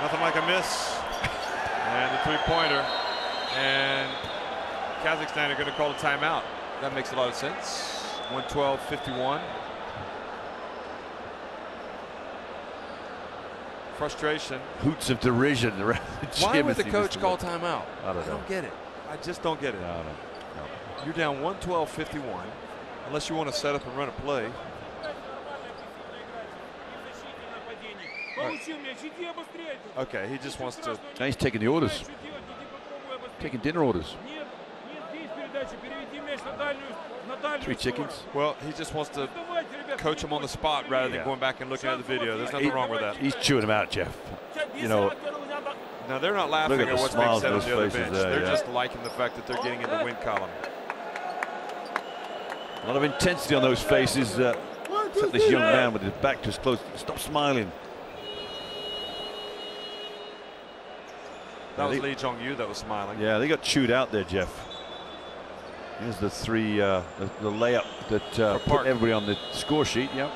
Nothing like a miss. And the three-pointer. And Kazakhstan are going to call a timeout. That makes a lot of sense. 112-51. Frustration. Hoots of derision around the gym. Why would the coach call timeout? I don't get it. I just don't get it. No. You're down 112-51. Unless you want to set up and run a play. Okay, he just wants to. Now he's taking the orders. Taking dinner orders. 3 chickens. Well, he just wants to coach him on the spot rather than going back and looking at the video. There's nothing wrong with that. He's chewing him out, Jeff. You know. No, they're not laughing at what's being said on the other bench. There, they're just liking the fact that they're getting in the win column. A lot of intensity on those faces. Except this young man with his back to his close. Stop smiling. That was Lee Jong-yu that was smiling. Yeah, they got chewed out there, Jeff. Here's the three, the layup that put everybody on the score sheet. Yep.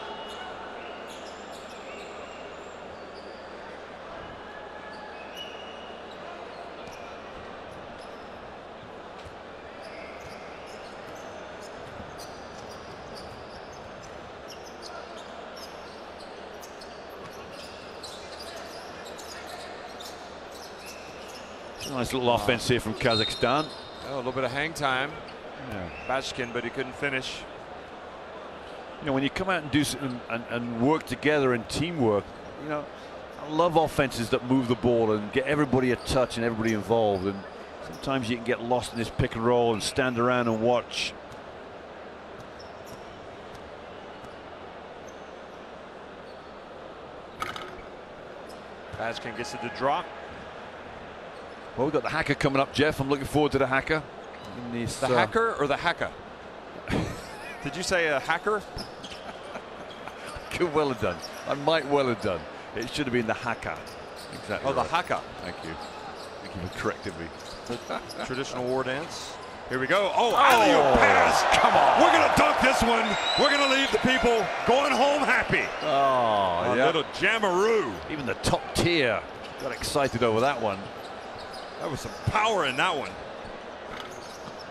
Nice little offense here from Kazakhstan. Oh, a little bit of hang time. Yeah. Bashkin, but he couldn't finish. You know, when you come out and do something and work together and teamwork, you know, I love offenses that move the ball and get everybody a touch and everybody involved. And sometimes you can get lost in this pick and roll and stand around and watch. Bashkin gets it to drop. Well, we've got the hacker coming up, Jeff. I'm looking forward to the hacker. The hacker or the hacker? Did you say a hacker? Could well have done. I might well have done. It should have been the hacker. Exactly. Oh, the hacker. Thank you. Thank you for correcting me. The traditional war dance. Here we go. Oh, alley-oop pass. Come on. We're going to dunk this one. We're going to leave the people going home happy. Oh, a little jamaroo. Even the top tier got excited over that one. That was some power in that one.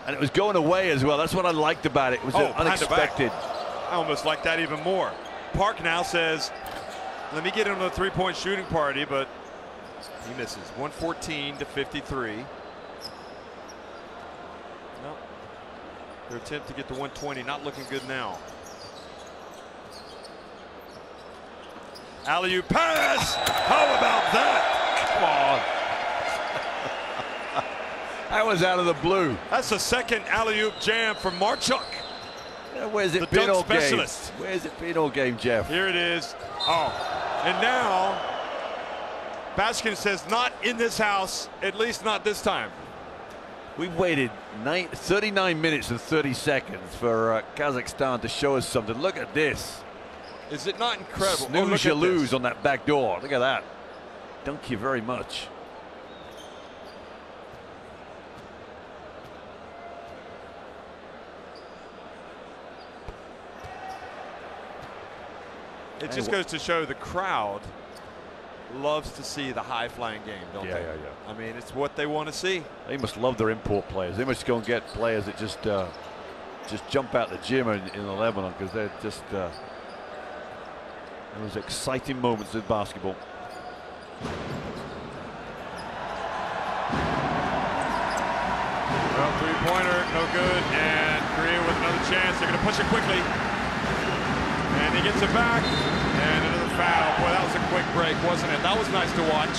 And it was going away as well. That's what I liked about it. It was unexpected. I almost like that even more. Park now says, let me get him to a three-point shooting party, but he misses. 114-53. No. Their attempt to get to 120, not looking good now. Alley-oop pass! How about that? Come on. That was out of the blue. That's the second alley-oop jam from Marchuk. Yeah, where's it the been all dunk specialist. Game? Where's it been all game, Jeff? Here it is. Oh, and now Bashkin says, not in this house, at least not this time. We've waited 39 minutes and 30 seconds for Kazakhstan to show us something. Look at this. Is it not incredible? Snooze, you lose on that back door. Look at that. Thank you very much. It just goes to show the crowd loves to see the high-flying game, don't they? Yeah. I mean, it's what they want to see. They must love their import players. They must go and get players that just jump out the gym in Lebanon, because they're just those exciting moments in basketball. Three-pointer, no good, and Korea with another chance. They're going to push it quickly. And he gets it back, and another foul. Boy, that was a quick break, wasn't it? That was nice to watch.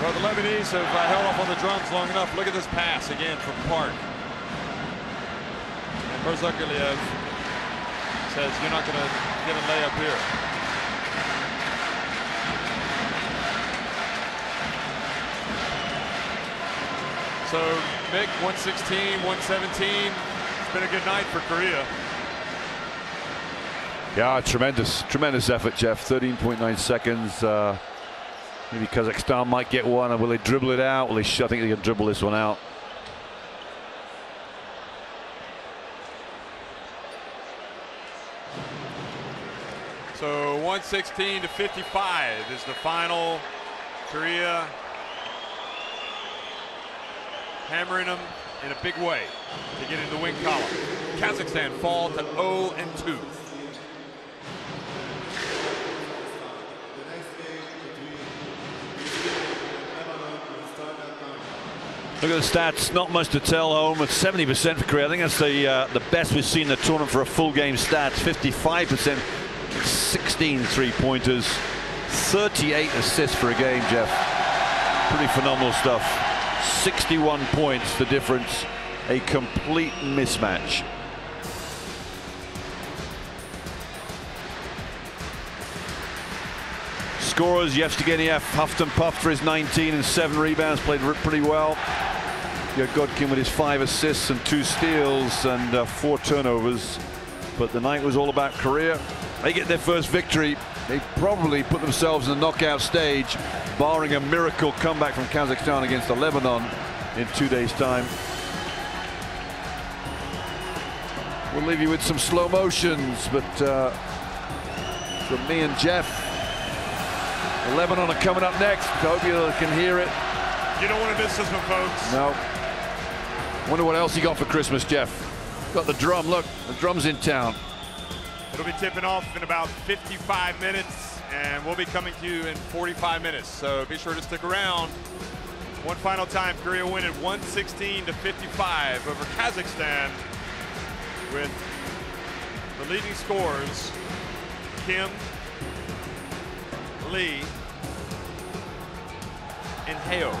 Well, the Lebanese have held off on the drums long enough. Look at this pass again from Park. And Berzakaliev says, you're not going to get a layup here. So, Mick, 116, 117. It's been a good night for Korea. Yeah, tremendous effort, Jeff. 13.9 seconds. Maybe Kazakhstan might get one. Will they dribble it out? I think they can dribble this one out. So 116 to 55 is the final. Korea hammering them in a big way to get into the win column. Kazakhstan fall to 0-2. Look at the stats, not much to tell home. It's 70% for Korea. I think that's the best we've seen in the tournament for a full game stats. 55%, 16 3-pointers, 38 assists for a game, Jeff. Pretty phenomenal stuff. 61 points, the difference. A complete mismatch. Scorers, Yevgeniev huffed and puffed for his 19 and 7 rebounds, played pretty well. Godkin with his 5 assists and 2 steals and 4 turnovers. But the night was all about Korea. They get their first victory. They probably put themselves in the knockout stage, barring a miracle comeback from Kazakhstan against Lebanon in 2 days' time. We'll leave you with some slow motions, but from me and Jeff, Lebanon are coming up next. Hope you can hear it. You don't want to miss this one, folks. No. Wonder what else you got for Christmas, Jeff. Got the drum. Look, the drum's in town. It'll be tipping off in about 55 minutes, and we'll be coming to you in 45 minutes. So be sure to stick around. One final time, Korea winning 116 to 55 over Kazakhstan, with the leading scorers Kim, Lee, and Heo.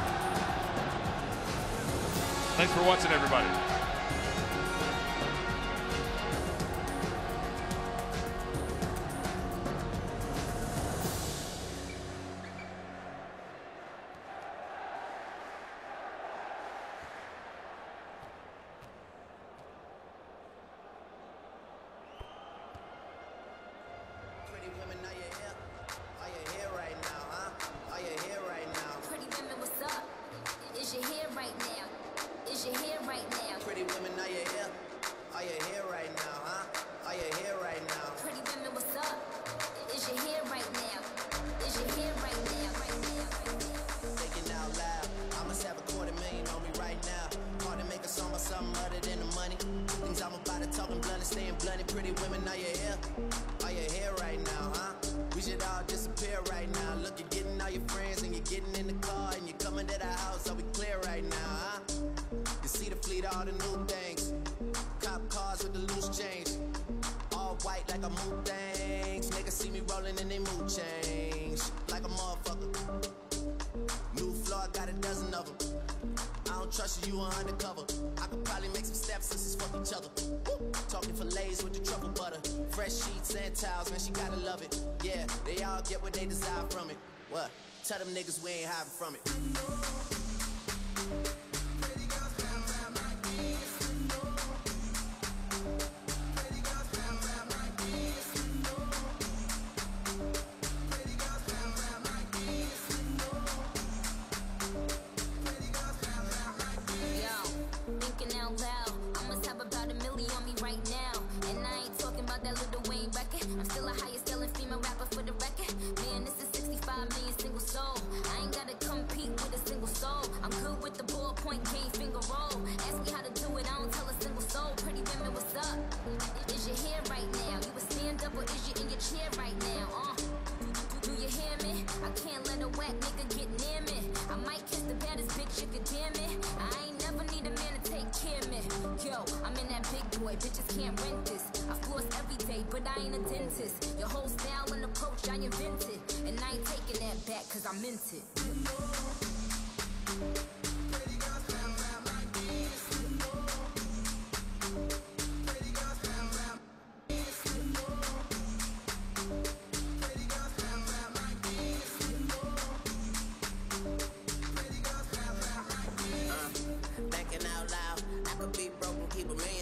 Thanks for watching, everybody. Tell them niggas we ain't hiding from it. Single soul. I ain't gotta compete with a single soul. I'm good with the ballpoint. Yo, I'm in that big boy, bitches can't rent this. I floss every day, but I ain't a dentist. Your whole style and approach I invented, and I ain't taking that back cause I meant it. Thinking out loud, I could be broke and keep a million.